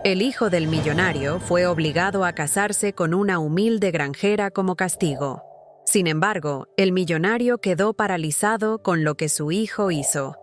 El hijo del millonario fue obligado a casarse con una humilde granjera como castigo. Sin embargo, el millonario quedó paralizado con lo que su hijo hizo.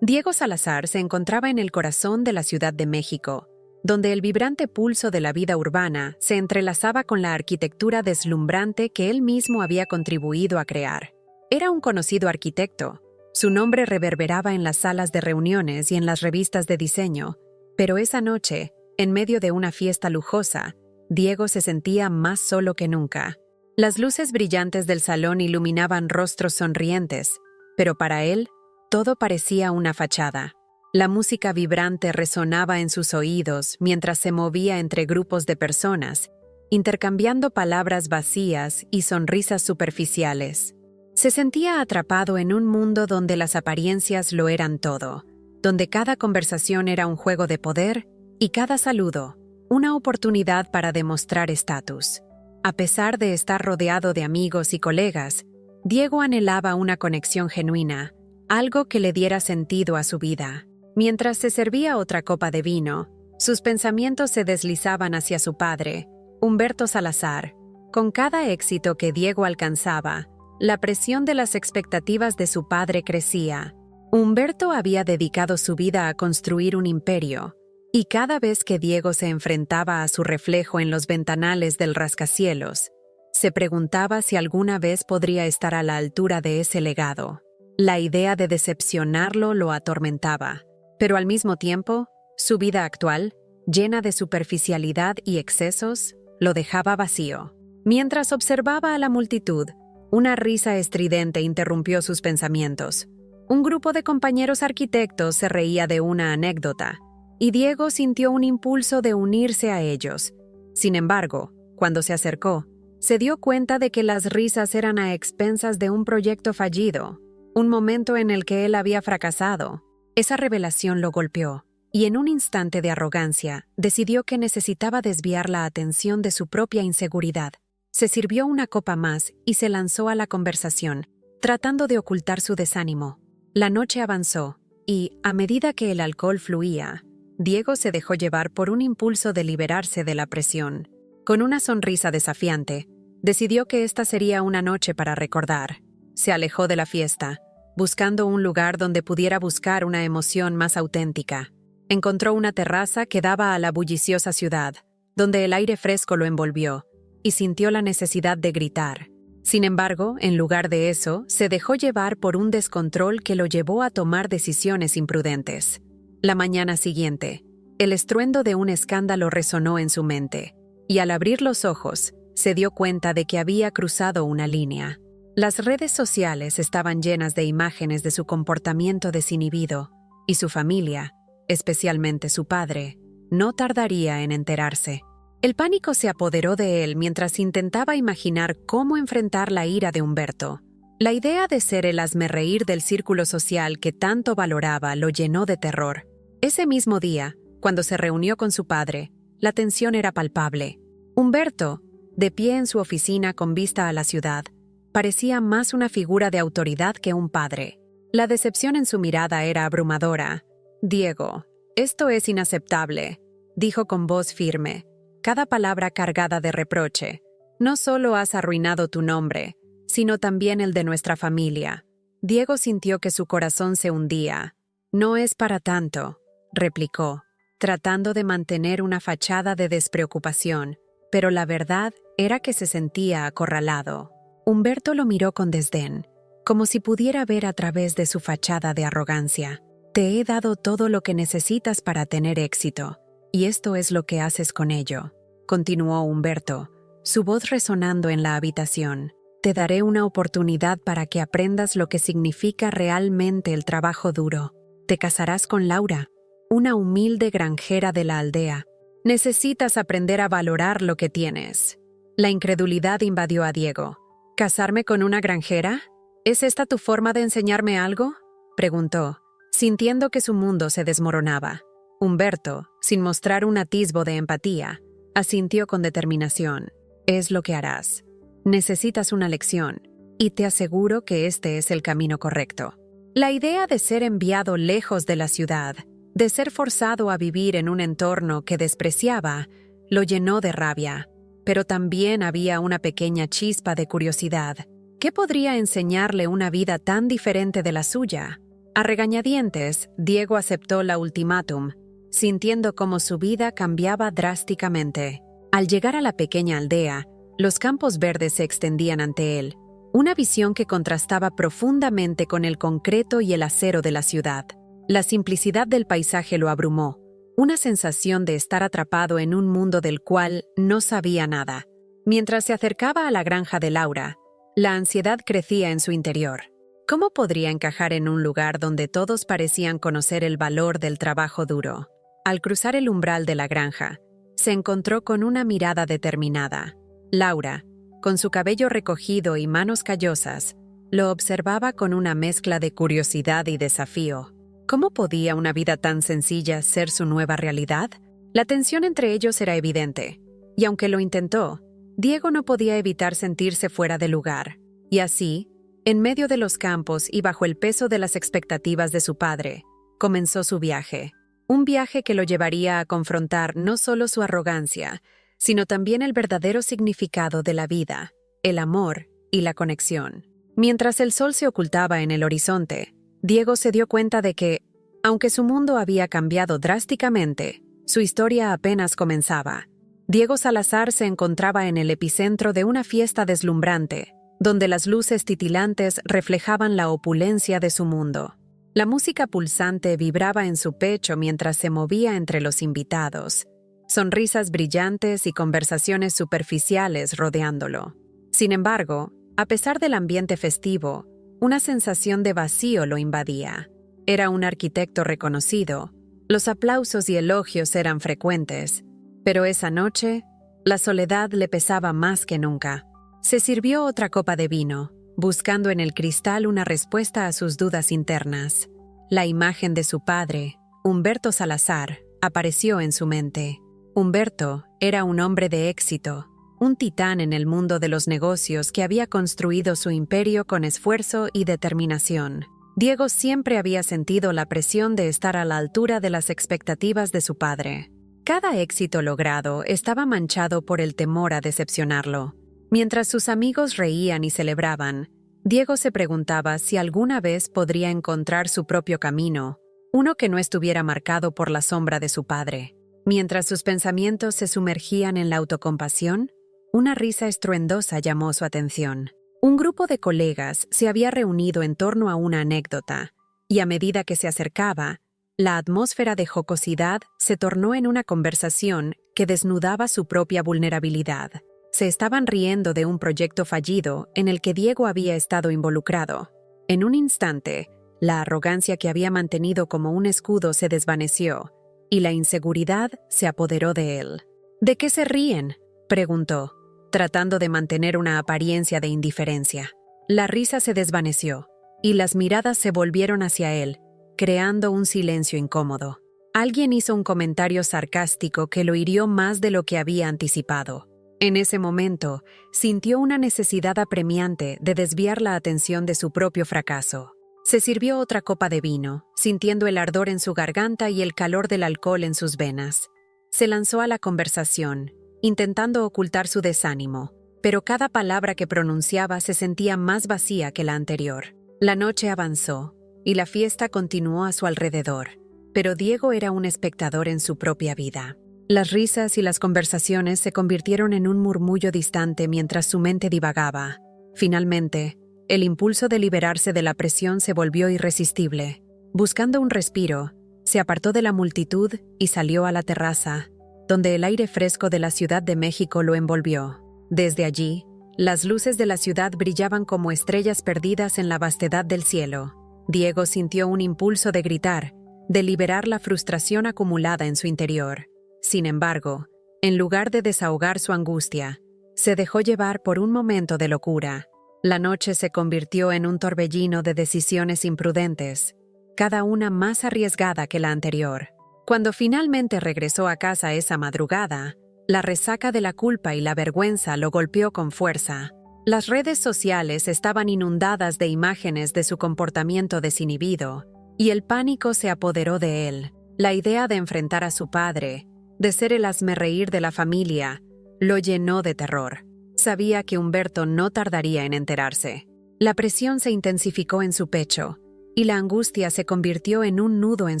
Diego Salazar se encontraba en el corazón de la Ciudad de México, donde el vibrante pulso de la vida urbana se entrelazaba con la arquitectura deslumbrante que él mismo había contribuido a crear. Era un conocido arquitecto. Su nombre reverberaba en las salas de reuniones y en las revistas de diseño, pero esa noche, en medio de una fiesta lujosa, Diego se sentía más solo que nunca. Las luces brillantes del salón iluminaban rostros sonrientes, pero para él, todo parecía una fachada. La música vibrante resonaba en sus oídos mientras se movía entre grupos de personas, intercambiando palabras vacías y sonrisas superficiales. Se sentía atrapado en un mundo donde las apariencias lo eran todo, donde cada conversación era un juego de poder y cada saludo, una oportunidad para demostrar estatus. A pesar de estar rodeado de amigos y colegas, Diego anhelaba una conexión genuina, algo que le diera sentido a su vida. Mientras se servía otra copa de vino, sus pensamientos se deslizaban hacia su padre, Humberto Salazar. Con cada éxito que Diego alcanzaba, la presión de las expectativas de su padre crecía. Humberto había dedicado su vida a construir un imperio, y cada vez que Diego se enfrentaba a su reflejo en los ventanales del rascacielos, se preguntaba si alguna vez podría estar a la altura de ese legado. La idea de decepcionarlo lo atormentaba, pero al mismo tiempo, su vida actual, llena de superficialidad y excesos, lo dejaba vacío. Mientras observaba a la multitud, una risa estridente interrumpió sus pensamientos. Un grupo de compañeros arquitectos se reía de una anécdota, y Diego sintió un impulso de unirse a ellos. Sin embargo, cuando se acercó, se dio cuenta de que las risas eran a expensas de un proyecto fallido, un momento en el que él había fracasado. Esa revelación lo golpeó, y en un instante de arrogancia, decidió que necesitaba desviar la atención de su propia inseguridad. Se sirvió una copa más y se lanzó a la conversación, tratando de ocultar su desánimo. La noche avanzó, y, a medida que el alcohol fluía, Diego se dejó llevar por un impulso de liberarse de la presión. Con una sonrisa desafiante, decidió que esta sería una noche para recordar. Se alejó de la fiesta, buscando un lugar donde pudiera buscar una emoción más auténtica. Encontró una terraza que daba a la bulliciosa ciudad, donde el aire fresco lo envolvió, y sintió la necesidad de gritar. Sin embargo, en lugar de eso, se dejó llevar por un descontrol que lo llevó a tomar decisiones imprudentes. La mañana siguiente, el estruendo de un escándalo resonó en su mente, y al abrir los ojos, se dio cuenta de que había cruzado una línea. Las redes sociales estaban llenas de imágenes de su comportamiento desinhibido, y su familia, especialmente su padre, no tardaría en enterarse. El pánico se apoderó de él mientras intentaba imaginar cómo enfrentar la ira de Humberto. La idea de ser el hazmerreír del círculo social que tanto valoraba lo llenó de terror. Ese mismo día, cuando se reunió con su padre, la tensión era palpable. Humberto, de pie en su oficina con vista a la ciudad, parecía más una figura de autoridad que un padre. La decepción en su mirada era abrumadora. «Diego, esto es inaceptable», dijo con voz firme, cada palabra cargada de reproche. «No solo has arruinado tu nombre, sino también el de nuestra familia». Diego sintió que su corazón se hundía. «No es para tanto», replicó, tratando de mantener una fachada de despreocupación, pero la verdad era que se sentía acorralado. Humberto lo miró con desdén, como si pudiera ver a través de su fachada de arrogancia. «Te he dado todo lo que necesitas para tener éxito, y esto es lo que haces con ello», continuó Humberto, su voz resonando en la habitación. «Te daré una oportunidad para que aprendas lo que significa realmente el trabajo duro. Te casarás con Laura, una humilde granjera de la aldea. Necesitas aprender a valorar lo que tienes». La incredulidad invadió a Diego. «¿Casarme con una granjera? ¿Es esta tu forma de enseñarme algo?», preguntó, sintiendo que su mundo se desmoronaba. Humberto, sin mostrar un atisbo de empatía, asintió con determinación. «Es lo que harás. Necesitas una lección, y te aseguro que este es el camino correcto». La idea de ser enviado lejos de la ciudad, de ser forzado a vivir en un entorno que despreciaba, lo llenó de rabia. Pero también había una pequeña chispa de curiosidad. ¿Qué podría enseñarle una vida tan diferente de la suya? A regañadientes, Diego aceptó la ultimátum, sintiendo cómo su vida cambiaba drásticamente. Al llegar a la pequeña aldea, los campos verdes se extendían ante él, una visión que contrastaba profundamente con el concreto y el acero de la ciudad. La simplicidad del paisaje lo abrumó, una sensación de estar atrapado en un mundo del cual no sabía nada. Mientras se acercaba a la granja de Laura, la ansiedad crecía en su interior. ¿Cómo podría encajar en un lugar donde todos parecían conocer el valor del trabajo duro? Al cruzar el umbral de la granja, se encontró con una mirada determinada. Laura, con su cabello recogido y manos callosas, lo observaba con una mezcla de curiosidad y desafío. ¿Cómo podía una vida tan sencilla ser su nueva realidad? La tensión entre ellos era evidente, y aunque lo intentó, Diego no podía evitar sentirse fuera de lugar. Y así, en medio de los campos y bajo el peso de las expectativas de su padre, comenzó su viaje. Un viaje que lo llevaría a confrontar no solo su arrogancia, sino también el verdadero significado de la vida, el amor y la conexión. Mientras el sol se ocultaba en el horizonte, Diego se dio cuenta de que, aunque su mundo había cambiado drásticamente, su historia apenas comenzaba. Diego Salazar se encontraba en el epicentro de una fiesta deslumbrante, donde las luces titilantes reflejaban la opulencia de su mundo. La música pulsante vibraba en su pecho mientras se movía entre los invitados, sonrisas brillantes y conversaciones superficiales rodeándolo. Sin embargo, a pesar del ambiente festivo, una sensación de vacío lo invadía. Era un arquitecto reconocido, los aplausos y elogios eran frecuentes, pero esa noche, la soledad le pesaba más que nunca. Se sirvió otra copa de vino, buscando en el cristal una respuesta a sus dudas internas. La imagen de su padre, Humberto Salazar, apareció en su mente. Humberto era un hombre de éxito, un titán en el mundo de los negocios que había construido su imperio con esfuerzo y determinación. Diego siempre había sentido la presión de estar a la altura de las expectativas de su padre. Cada éxito logrado estaba manchado por el temor a decepcionarlo. Mientras sus amigos reían y celebraban, Diego se preguntaba si alguna vez podría encontrar su propio camino, uno que no estuviera marcado por la sombra de su padre. Mientras sus pensamientos se sumergían en la autocompasión, una risa estruendosa llamó su atención. Un grupo de colegas se había reunido en torno a una anécdota, y a medida que se acercaba, la atmósfera de jocosidad se tornó en una conversación que desnudaba su propia vulnerabilidad. Se estaban riendo de un proyecto fallido en el que Diego había estado involucrado. En un instante, la arrogancia que había mantenido como un escudo se desvaneció, y la inseguridad se apoderó de él. ¿De qué se ríen?, preguntó, tratando de mantener una apariencia de indiferencia. La risa se desvaneció, y las miradas se volvieron hacia él, creando un silencio incómodo. Alguien hizo un comentario sarcástico que lo hirió más de lo que había anticipado. En ese momento, sintió una necesidad apremiante de desviar la atención de su propio fracaso. Se sirvió otra copa de vino, sintiendo el ardor en su garganta y el calor del alcohol en sus venas. Se lanzó a la conversación, intentando ocultar su desánimo, pero cada palabra que pronunciaba se sentía más vacía que la anterior. La noche avanzó, y la fiesta continuó a su alrededor, pero Diego era un espectador en su propia vida. Las risas y las conversaciones se convirtieron en un murmullo distante mientras su mente divagaba. Finalmente, el impulso de liberarse de la presión se volvió irresistible. Buscando un respiro, se apartó de la multitud y salió a la terraza, donde el aire fresco de la Ciudad de México lo envolvió. Desde allí, las luces de la ciudad brillaban como estrellas perdidas en la vastedad del cielo. Diego sintió un impulso de gritar, de liberar la frustración acumulada en su interior. Sin embargo, en lugar de desahogar su angustia, se dejó llevar por un momento de locura. La noche se convirtió en un torbellino de decisiones imprudentes, cada una más arriesgada que la anterior. Cuando finalmente regresó a casa esa madrugada, la resaca de la culpa y la vergüenza lo golpeó con fuerza. Las redes sociales estaban inundadas de imágenes de su comportamiento desinhibido, y el pánico se apoderó de él. La idea de enfrentar a su padre, de ser el hazmerreír de la familia, lo llenó de terror. Sabía que Humberto no tardaría en enterarse. La presión se intensificó en su pecho, y la angustia se convirtió en un nudo en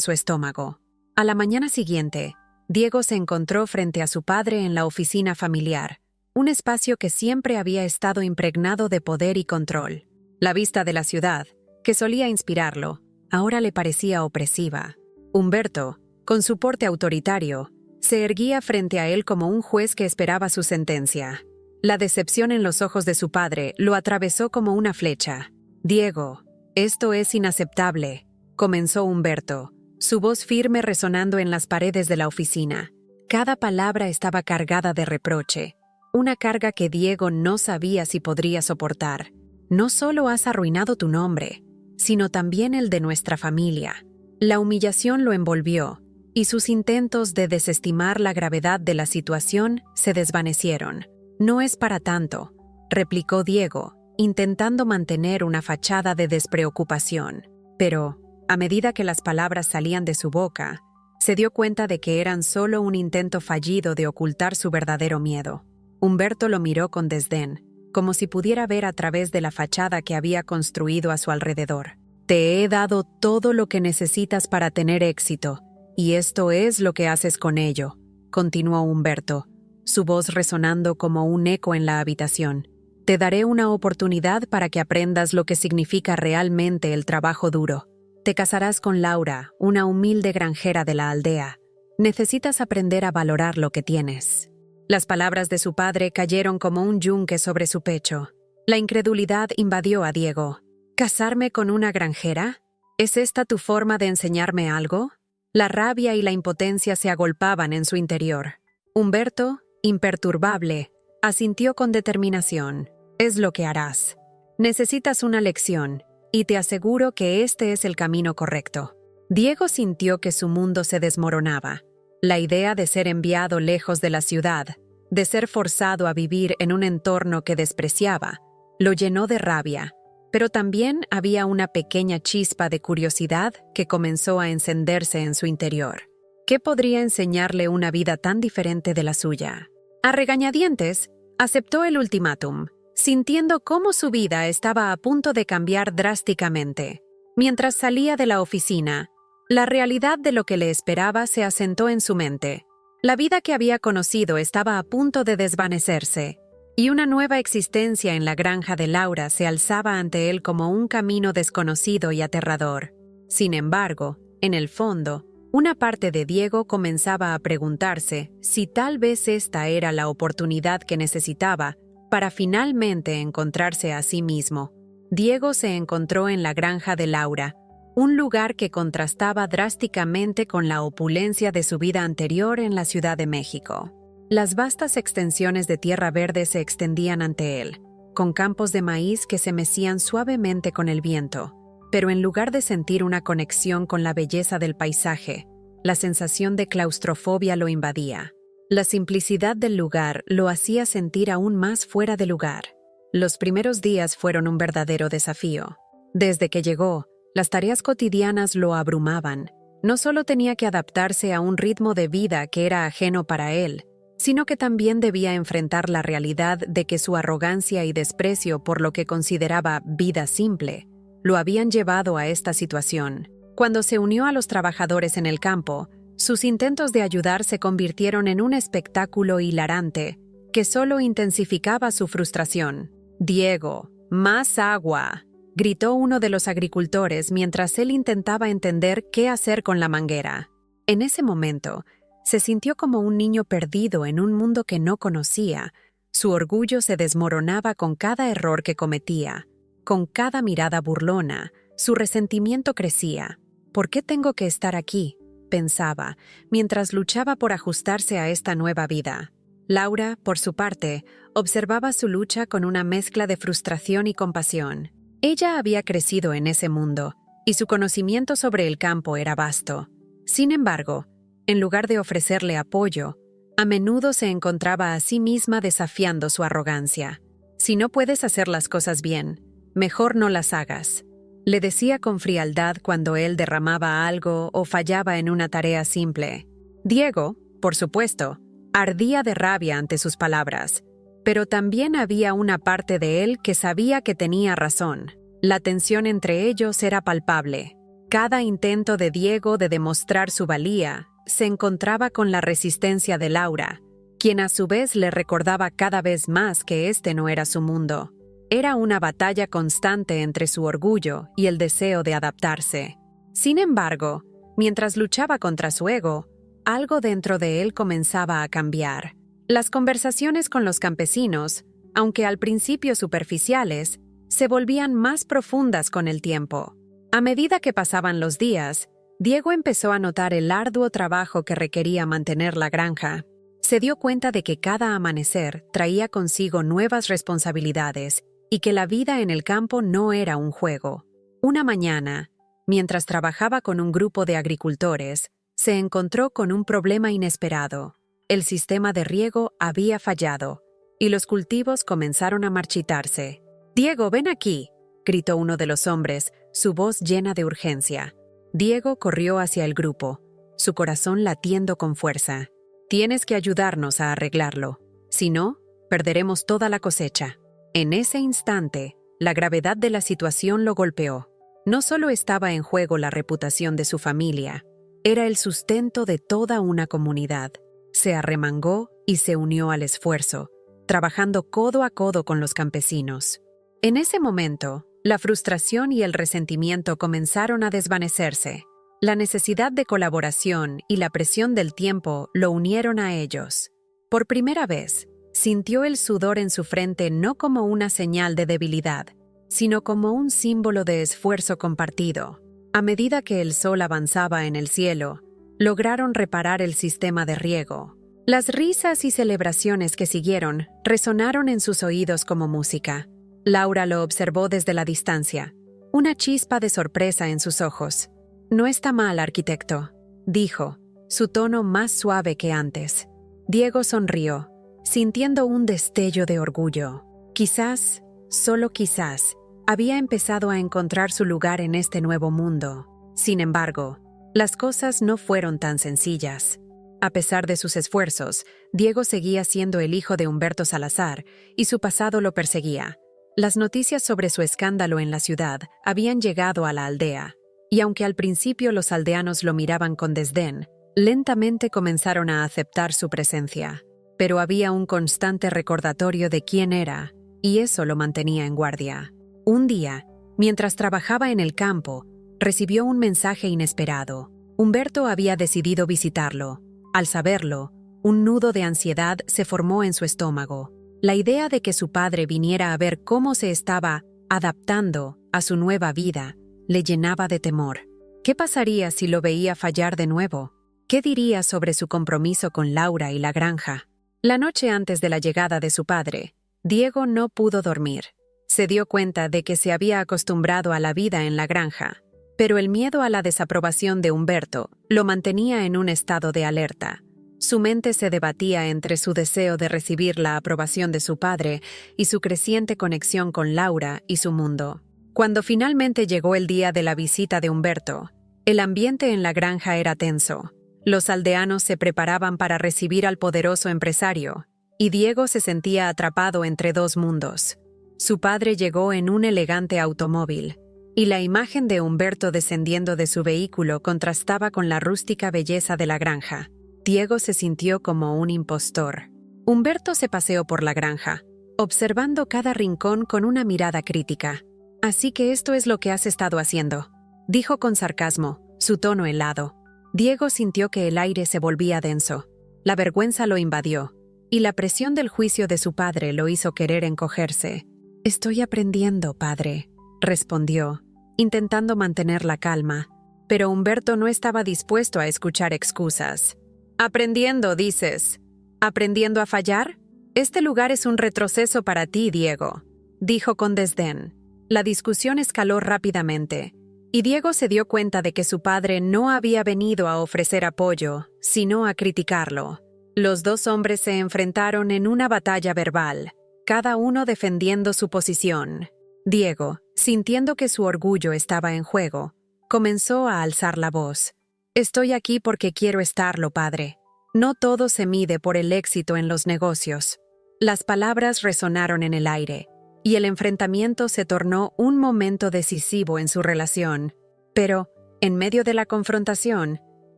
su estómago. A la mañana siguiente, Diego se encontró frente a su padre en la oficina familiar, un espacio que siempre había estado impregnado de poder y control. La vista de la ciudad, que solía inspirarlo, ahora le parecía opresiva. Humberto, con su porte autoritario, se erguía frente a él como un juez que esperaba su sentencia. La decepción en los ojos de su padre lo atravesó como una flecha. «Diego, esto es inaceptable», comenzó Humberto, su voz firme resonando en las paredes de la oficina. Cada palabra estaba cargada de reproche, una carga que Diego no sabía si podría soportar. «No solo has arruinado tu nombre, sino también el de nuestra familia». La humillación lo envolvió, y sus intentos de desestimar la gravedad de la situación se desvanecieron. «No es para tanto», replicó Diego, intentando mantener una fachada de despreocupación. Pero, a medida que las palabras salían de su boca, se dio cuenta de que eran solo un intento fallido de ocultar su verdadero miedo. Humberto lo miró con desdén, como si pudiera ver a través de la fachada que había construido a su alrededor. «Te he dado todo lo que necesitas para tener éxito, y esto es lo que haces con ello», continuó Humberto, su voz resonando como un eco en la habitación. «Te daré una oportunidad para que aprendas lo que significa realmente el trabajo duro. Te casarás con Laura, una humilde granjera de la aldea. Necesitas aprender a valorar lo que tienes». Las palabras de su padre cayeron como un yunque sobre su pecho. La incredulidad invadió a Diego. «¿Casarme con una granjera? ¿Es esta tu forma de enseñarme algo?». La rabia y la impotencia se agolpaban en su interior. Humberto, imperturbable, asintió con determinación. «Es lo que harás. Necesitas una lección, y te aseguro que este es el camino correcto». Diego sintió que su mundo se desmoronaba. La idea de ser enviado lejos de la ciudad, de ser forzado a vivir en un entorno que despreciaba, lo llenó de rabia. Pero también había una pequeña chispa de curiosidad que comenzó a encenderse en su interior. ¿Qué podría enseñarle una vida tan diferente de la suya? A regañadientes, aceptó el ultimátum, sintiendo cómo su vida estaba a punto de cambiar drásticamente. Mientras salía de la oficina, la realidad de lo que le esperaba se asentó en su mente. La vida que había conocido estaba a punto de desvanecerse, y una nueva existencia en la granja de Laura se alzaba ante él como un camino desconocido y aterrador. Sin embargo, en el fondo, una parte de Diego comenzaba a preguntarse si tal vez esta era la oportunidad que necesitaba para finalmente encontrarse a sí mismo. Diego se encontró en la granja de Laura, un lugar que contrastaba drásticamente con la opulencia de su vida anterior en la Ciudad de México. Las vastas extensiones de tierra verde se extendían ante él, con campos de maíz que se mecían suavemente con el viento, pero en lugar de sentir una conexión con la belleza del paisaje, la sensación de claustrofobia lo invadía. La simplicidad del lugar lo hacía sentir aún más fuera de lugar. Los primeros días fueron un verdadero desafío. Desde que llegó, las tareas cotidianas lo abrumaban. No solo tenía que adaptarse a un ritmo de vida que era ajeno para él, sino que también debía enfrentar la realidad de que su arrogancia y desprecio por lo que consideraba vida simple lo habían llevado a esta situación. Cuando se unió a los trabajadores en el campo, sus intentos de ayudar se convirtieron en un espectáculo hilarante que solo intensificaba su frustración. «Diego, más agua», gritó uno de los agricultores mientras él intentaba entender qué hacer con la manguera. En ese momento, se sintió como un niño perdido en un mundo que no conocía. Su orgullo se desmoronaba con cada error que cometía. Con cada mirada burlona, su resentimiento crecía. «¿Por qué tengo que estar aquí?», pensaba, mientras luchaba por ajustarse a esta nueva vida. Laura, por su parte, observaba su lucha con una mezcla de frustración y compasión. Ella había crecido en ese mundo, y su conocimiento sobre el campo era vasto. Sin embargo, en lugar de ofrecerle apoyo, a menudo se encontraba a sí misma desafiando su arrogancia. «Si no puedes hacer las cosas bien, mejor no las hagas», Le decía con frialdad cuando él derramaba algo o fallaba en una tarea simple. Diego, por supuesto, ardía de rabia ante sus palabras, pero también había una parte de él que sabía que tenía razón. La tensión entre ellos era palpable. Cada intento de Diego de demostrar su valía se encontraba con la resistencia de Laura, quien a su vez le recordaba cada vez más que este no era su mundo. Era una batalla constante entre su orgullo y el deseo de adaptarse. Sin embargo, mientras luchaba contra su ego, algo dentro de él comenzaba a cambiar. Las conversaciones con los campesinos, aunque al principio superficiales, se volvían más profundas con el tiempo. A medida que pasaban los días, Diego empezó a notar el arduo trabajo que requería mantener la granja. Se dio cuenta de que cada amanecer traía consigo nuevas responsabilidades y que la vida en el campo no era un juego. Una mañana, mientras trabajaba con un grupo de agricultores, se encontró con un problema inesperado. El sistema de riego había fallado y los cultivos comenzaron a marchitarse. «Diego, ven aquí», gritó uno de los hombres, su voz llena de urgencia. Diego corrió hacia el grupo, su corazón latiendo con fuerza. «Tienes que ayudarnos a arreglarlo. Si no, perderemos toda la cosecha». En ese instante, la gravedad de la situación lo golpeó. No solo estaba en juego la reputación de su familia, era el sustento de toda una comunidad. Se arremangó y se unió al esfuerzo, trabajando codo a codo con los campesinos. En ese momento, la frustración y el resentimiento comenzaron a desvanecerse. La necesidad de colaboración y la presión del tiempo lo unieron a ellos. Por primera vez, sintió el sudor en su frente no como una señal de debilidad, sino como un símbolo de esfuerzo compartido. A medida que el sol avanzaba en el cielo, lograron reparar el sistema de riego. Las risas y celebraciones que siguieron resonaron en sus oídos como música. Laura lo observó desde la distancia, una chispa de sorpresa en sus ojos. «No está mal, arquitecto», dijo, su tono más suave que antes. Diego sonrió, sintiendo un destello de orgullo. Quizás, solo quizás, había empezado a encontrar su lugar en este nuevo mundo. Sin embargo, las cosas no fueron tan sencillas. A pesar de sus esfuerzos, Diego seguía siendo el hijo de Humberto Salazar y su pasado lo perseguía. Las noticias sobre su escándalo en la ciudad habían llegado a la aldea, y aunque al principio los aldeanos lo miraban con desdén, lentamente comenzaron a aceptar su presencia. Pero había un constante recordatorio de quién era, y eso lo mantenía en guardia. Un día, mientras trabajaba en el campo, recibió un mensaje inesperado. Humberto había decidido visitarlo. Al saberlo, un nudo de ansiedad se formó en su estómago. La idea de que su padre viniera a ver cómo se estaba adaptando a su nueva vida le llenaba de temor. ¿Qué pasaría si lo veía fallar de nuevo? ¿Qué diría sobre su compromiso con Laura y la granja? La noche antes de la llegada de su padre, Diego no pudo dormir. Se dio cuenta de que se había acostumbrado a la vida en la granja, pero el miedo a la desaprobación de Humberto lo mantenía en un estado de alerta. Su mente se debatía entre su deseo de recibir la aprobación de su padre y su creciente conexión con Laura y su mundo. Cuando finalmente llegó el día de la visita de Humberto, el ambiente en la granja era tenso. Los aldeanos se preparaban para recibir al poderoso empresario, y Diego se sentía atrapado entre dos mundos. Su padre llegó en un elegante automóvil, y la imagen de Humberto descendiendo de su vehículo contrastaba con la rústica belleza de la granja. Diego se sintió como un impostor. Humberto se paseó por la granja, observando cada rincón con una mirada crítica. «Así que esto es lo que has estado haciendo», dijo con sarcasmo, su tono helado. Diego sintió que el aire se volvía denso. La vergüenza lo invadió, y la presión del juicio de su padre lo hizo querer encogerse. «Estoy aprendiendo, padre», respondió, intentando mantener la calma, pero Humberto no estaba dispuesto a escuchar excusas. «Aprendiendo, dices. ¿Aprendiendo a fallar? Este lugar es un retroceso para ti, Diego», dijo con desdén. La discusión escaló rápidamente, y Diego se dio cuenta de que su padre no había venido a ofrecer apoyo, sino a criticarlo. Los dos hombres se enfrentaron en una batalla verbal, cada uno defendiendo su posición. Diego, Sintiendo que su orgullo estaba en juego, comenzó a alzar la voz. «Estoy aquí porque quiero estarlo, padre. No todo se mide por el éxito en los negocios». Las palabras resonaron en el aire, y el enfrentamiento se tornó un momento decisivo en su relación. Pero, en medio de la confrontación,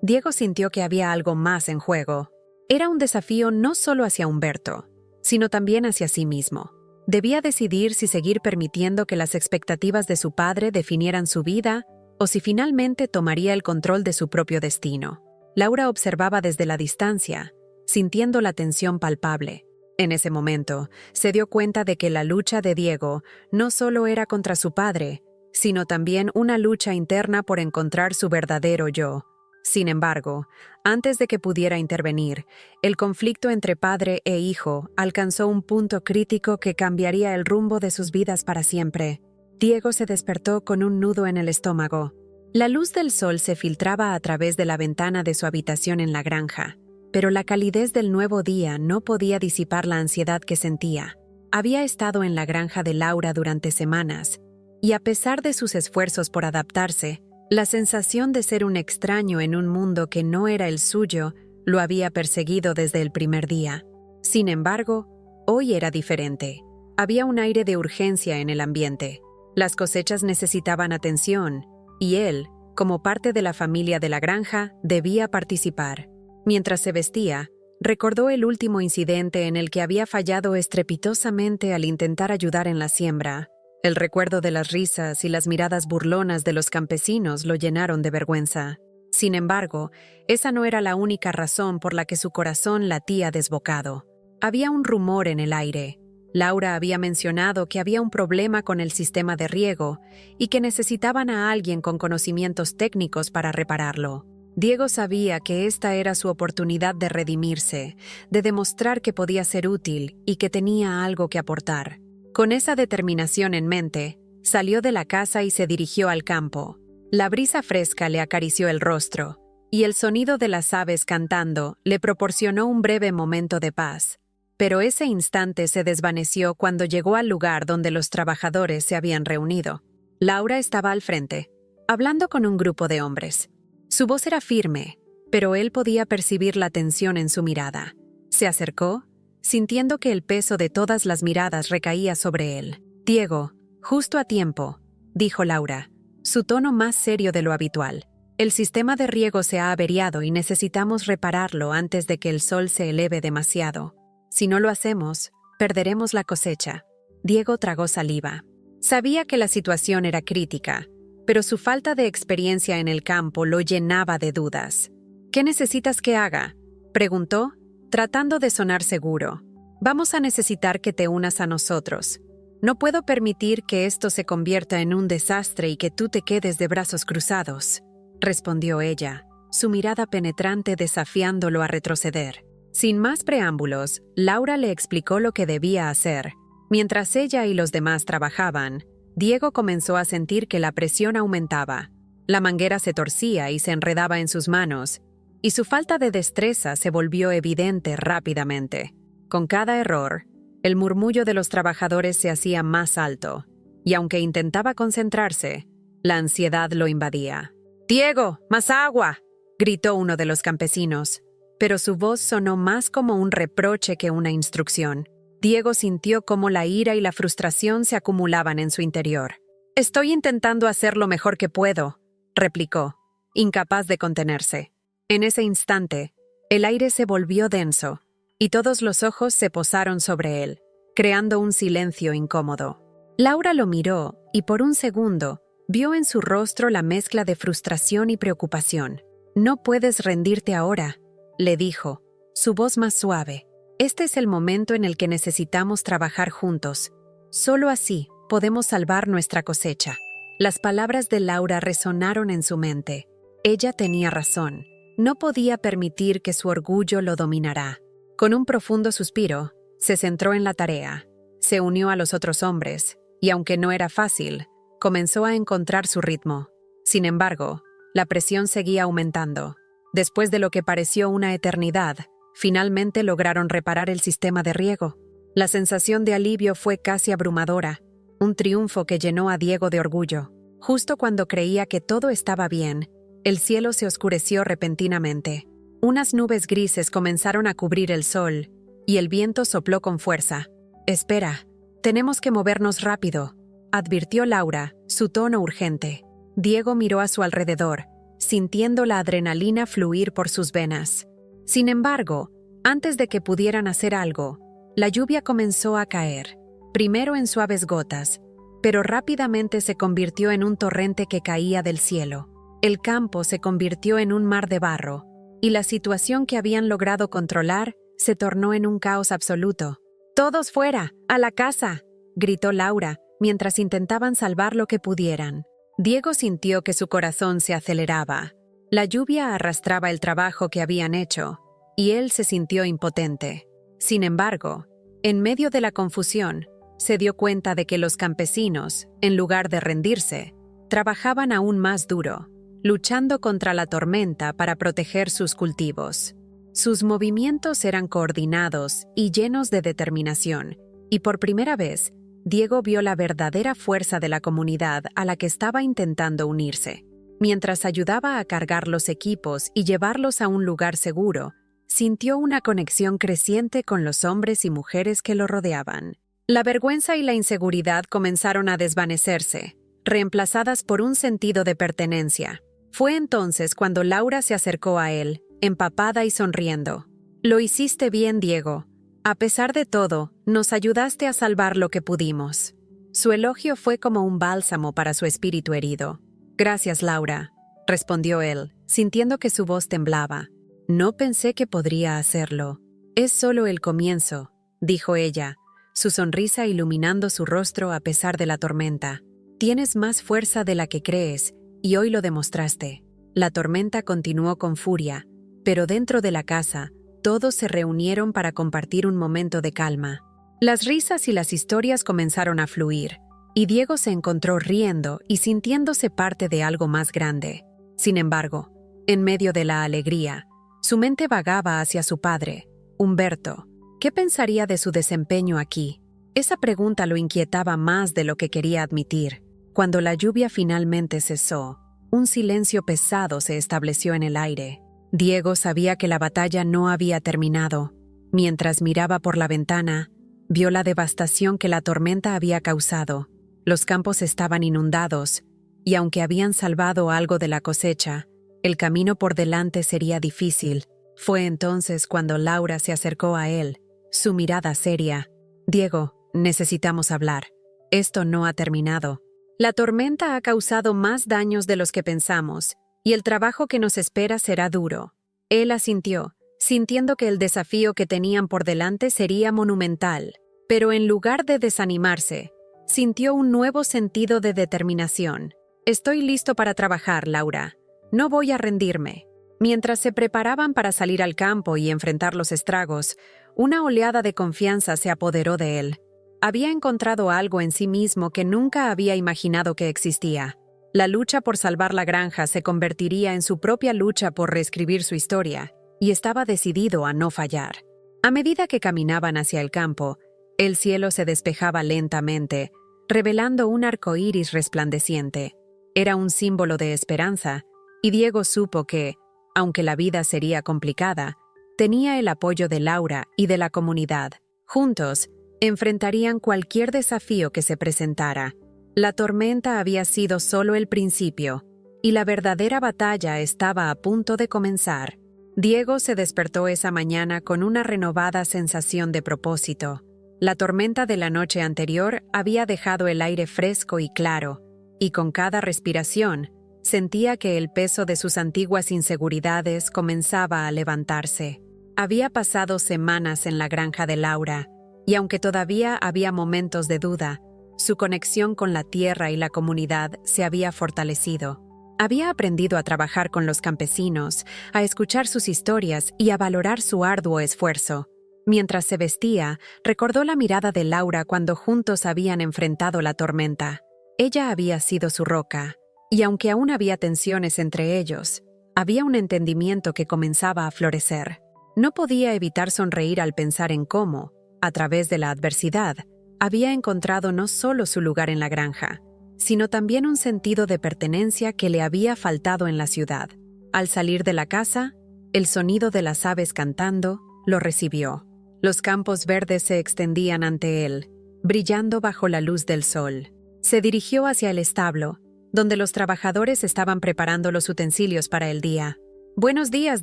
Diego sintió que había algo más en juego. Era un desafío no solo hacia Humberto, sino también hacia sí mismo. Debía decidir si seguir permitiendo que las expectativas de su padre definieran su vida o si finalmente tomaría el control de su propio destino. Laura observaba desde la distancia, sintiendo la tensión palpable. En ese momento, se dio cuenta de que la lucha de Diego no solo era contra su padre, sino también una lucha interna por encontrar su verdadero yo. Sin embargo, antes de que pudiera intervenir, el conflicto entre padre e hijo alcanzó un punto crítico que cambiaría el rumbo de sus vidas para siempre. Diego se despertó con un nudo en el estómago. La luz del sol se filtraba a través de la ventana de su habitación en la granja, pero la calidez del nuevo día no podía disipar la ansiedad que sentía. Había estado en la granja de Laura durante semanas, y a pesar de sus esfuerzos por adaptarse, la sensación de ser un extraño en un mundo que no era el suyo lo había perseguido desde el primer día. Sin embargo, hoy era diferente. Había un aire de urgencia en el ambiente. Las cosechas necesitaban atención, y él, como parte de la familia de la granja, debía participar. Mientras se vestía, recordó el último incidente en el que había fallado estrepitosamente al intentar ayudar en la siembra. El recuerdo de las risas y las miradas burlonas de los campesinos lo llenaron de vergüenza. Sin embargo, esa no era la única razón por la que su corazón latía desbocado. Había un rumor en el aire. Laura había mencionado que había un problema con el sistema de riego y que necesitaban a alguien con conocimientos técnicos para repararlo. Diego sabía que esta era su oportunidad de redimirse, de demostrar que podía ser útil y que tenía algo que aportar. Con esa determinación en mente, salió de la casa y se dirigió al campo. La brisa fresca le acarició el rostro, y el sonido de las aves cantando le proporcionó un breve momento de paz. Pero ese instante se desvaneció cuando llegó al lugar donde los trabajadores se habían reunido. Laura estaba al frente, hablando con un grupo de hombres. Su voz era firme, pero él podía percibir la tensión en su mirada. Se acercó, sintiendo que el peso de todas las miradas recaía sobre él. «Diego, justo a tiempo», dijo Laura, su tono más serio de lo habitual. «El sistema de riego se ha averiado y necesitamos repararlo antes de que el sol se eleve demasiado. Si no lo hacemos, perderemos la cosecha». Diego tragó saliva. Sabía que la situación era crítica, pero su falta de experiencia en el campo lo llenaba de dudas. «¿Qué necesitas que haga?», preguntó, tratando de sonar seguro. «Vamos a necesitar que te unas a nosotros. No puedo permitir que esto se convierta en un desastre y que tú te quedes de brazos cruzados», respondió ella, su mirada penetrante desafiándolo a retroceder. Sin más preámbulos, Laura le explicó lo que debía hacer. Mientras ella y los demás trabajaban, Diego comenzó a sentir que la presión aumentaba. La manguera se torcía y se enredaba en sus manos, y su falta de destreza se volvió evidente rápidamente. Con cada error, el murmullo de los trabajadores se hacía más alto, y aunque intentaba concentrarse, la ansiedad lo invadía. «¡Diego, más agua!», gritó uno de los campesinos, pero su voz sonó más como un reproche que una instrucción. Diego sintió cómo la ira y la frustración se acumulaban en su interior. «Estoy intentando hacer lo mejor que puedo», replicó, incapaz de contenerse. En ese instante, el aire se volvió denso, y todos los ojos se posaron sobre él, creando un silencio incómodo. Laura lo miró, y por un segundo, vio en su rostro la mezcla de frustración y preocupación. «No puedes rendirte ahora», le dijo, su voz más suave. «Este es el momento en el que necesitamos trabajar juntos. Solo así podemos salvar nuestra cosecha». Las palabras de Laura resonaron en su mente. Ella tenía razón. No podía permitir que su orgullo lo dominara. Con un profundo suspiro, se centró en la tarea. Se unió a los otros hombres, y aunque no era fácil, comenzó a encontrar su ritmo. Sin embargo, la presión seguía aumentando. Después de lo que pareció una eternidad, finalmente lograron reparar el sistema de riego. La sensación de alivio fue casi abrumadora. un triunfo que llenó a Diego de orgullo. Justo cuando creía que todo estaba bien, el cielo se oscureció repentinamente. Unas nubes grises comenzaron a cubrir el sol, y el viento sopló con fuerza. «Espera, tenemos que movernos rápido», advirtió Laura, su tono urgente. Diego miró a su alrededor, sintiendo la adrenalina fluir por sus venas. Sin embargo, antes de que pudieran hacer algo, la lluvia comenzó a caer, primero en suaves gotas, pero rápidamente se convirtió en un torrente que caía del cielo. El campo se convirtió en un mar de barro, y la situación que habían logrado controlar se tornó en un caos absoluto. «¡Todos fuera! ¡A la casa!», gritó Laura, mientras intentaban salvar lo que pudieran. Diego sintió que su corazón se aceleraba. La lluvia arrastraba el trabajo que habían hecho, y él se sintió impotente. Sin embargo, en medio de la confusión, se dio cuenta de que los campesinos, en lugar de rendirse, trabajaban aún más duro, luchando contra la tormenta para proteger sus cultivos. Sus movimientos eran coordinados y llenos de determinación, y por primera vez, Diego vio la verdadera fuerza de la comunidad a la que estaba intentando unirse. Mientras ayudaba a cargar los equipos y llevarlos a un lugar seguro, sintió una conexión creciente con los hombres y mujeres que lo rodeaban. La vergüenza y la inseguridad comenzaron a desvanecerse, reemplazadas por un sentido de pertenencia. Fue entonces cuando Laura se acercó a él, empapada y sonriendo. «Lo hiciste bien, Diego. A pesar de todo, nos ayudaste a salvar lo que pudimos». Su elogio fue como un bálsamo para su espíritu herido. «Gracias, Laura», respondió él, sintiendo que su voz temblaba. «No pensé que podría hacerlo». «Es solo el comienzo», dijo ella, su sonrisa iluminando su rostro a pesar de la tormenta. «Tienes más fuerza de la que crees, y hoy lo demostraste». La tormenta continuó con furia, pero dentro de la casa, todos se reunieron para compartir un momento de calma. Las risas y las historias comenzaron a fluir, y Diego se encontró riendo y sintiéndose parte de algo más grande. Sin embargo, en medio de la alegría, su mente vagaba hacia su padre, Humberto. ¿Qué pensaría de su desempeño aquí? Esa pregunta lo inquietaba más de lo que quería admitir. Cuando la lluvia finalmente cesó, un silencio pesado se estableció en el aire. Diego sabía que la batalla no había terminado. Mientras miraba por la ventana, vio la devastación que la tormenta había causado. Los campos estaban inundados, y aunque habían salvado algo de la cosecha, el camino por delante sería difícil. Fue entonces cuando Laura se acercó a él, su mirada seria. «Diego, necesitamos hablar. Esto no ha terminado. La tormenta ha causado más daños de los que pensamos, y el trabajo que nos espera será duro». Él asintió, sintiendo que el desafío que tenían por delante sería monumental, pero en lugar de desanimarse, sintió un nuevo sentido de determinación. «Estoy listo para trabajar, Laura. No voy a rendirme». Mientras se preparaban para salir al campo y enfrentar los estragos, una oleada de confianza se apoderó de él. Había encontrado algo en sí mismo que nunca había imaginado que existía. La lucha por salvar la granja se convertiría en su propia lucha por reescribir su historia, y estaba decidido a no fallar. A medida que caminaban hacia el campo, el cielo se despejaba lentamente, revelando un arco iris resplandeciente. Era un símbolo de esperanza, y Diego supo que, aunque la vida sería complicada, tenía el apoyo de Laura y de la comunidad. Juntos, enfrentarían cualquier desafío que se presentara. La tormenta había sido solo el principio, y la verdadera batalla estaba a punto de comenzar. Diego se despertó esa mañana con una renovada sensación de propósito. La tormenta de la noche anterior había dejado el aire fresco y claro, y con cada respiración, sentía que el peso de sus antiguas inseguridades comenzaba a levantarse. Había pasado semanas en la granja de Laura, y aunque todavía había momentos de duda, su conexión con la tierra y la comunidad se había fortalecido. Había aprendido a trabajar con los campesinos, a escuchar sus historias y a valorar su arduo esfuerzo. Mientras se vestía, recordó la mirada de Laura cuando juntos habían enfrentado la tormenta. Ella había sido su roca, y aunque aún había tensiones entre ellos, había un entendimiento que comenzaba a florecer. No podía evitar sonreír al pensar en cómo, a través de la adversidad, había encontrado no solo su lugar en la granja, sino también un sentido de pertenencia que le había faltado en la ciudad. Al salir de la casa, el sonido de las aves cantando lo recibió. Los campos verdes se extendían ante él, brillando bajo la luz del sol. Se dirigió hacia el establo, donde los trabajadores estaban preparando los utensilios para el día. «Buenos días,